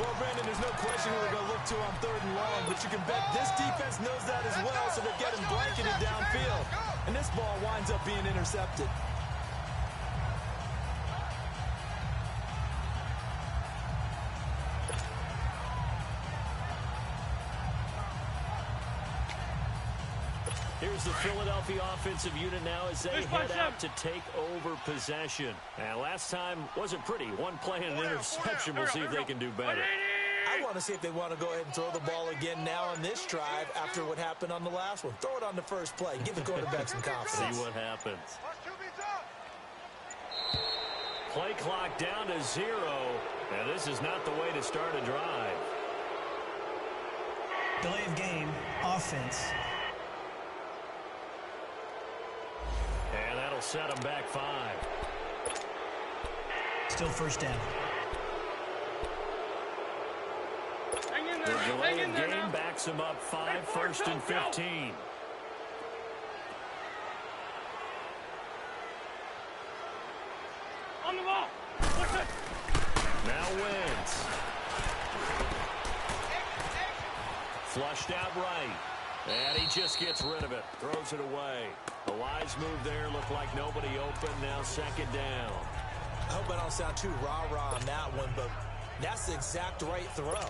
A: Well, Brandon, there's no question who they're going to look to on 3rd and long, but you can bet this defense knows that as well, so they're getting blanketed downfield. And this ball winds up being intercepted.
B: Here's the Philadelphia offensive unit now as they head out to take over possession. And last time wasn't pretty. One play and an interception. We'll see if they can do better.
A: I want to see if they want to go ahead and throw the ball again now on this drive after what happened on the last one. Throw it on the first play. Give the quarterback some confidence.
B: See what happens. Play clock down to 0. And this is not the way to start a drive.
E: Delay of game, offense.
B: And that'll set them back 5.
E: Still 1st down.
B: The delay of game backs them up 5, 1st and 15.
D: On the ball.
B: Now Wentz. Flushed out right. And he just gets rid of it. Throws it away. A wise move there. Looked like nobody open. Now 2nd down.
A: I hope I don't sound too rah-rah on that one, but that's the exact right throw.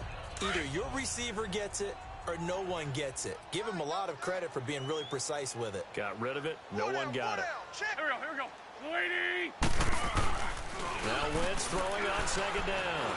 A: Either your receiver gets it or no one gets it. Give him a lot of credit for being really precise with it.
B: Got rid of it. No one got it.
D: Here we go. Lady!
B: Now Wentz throwing on 2nd down.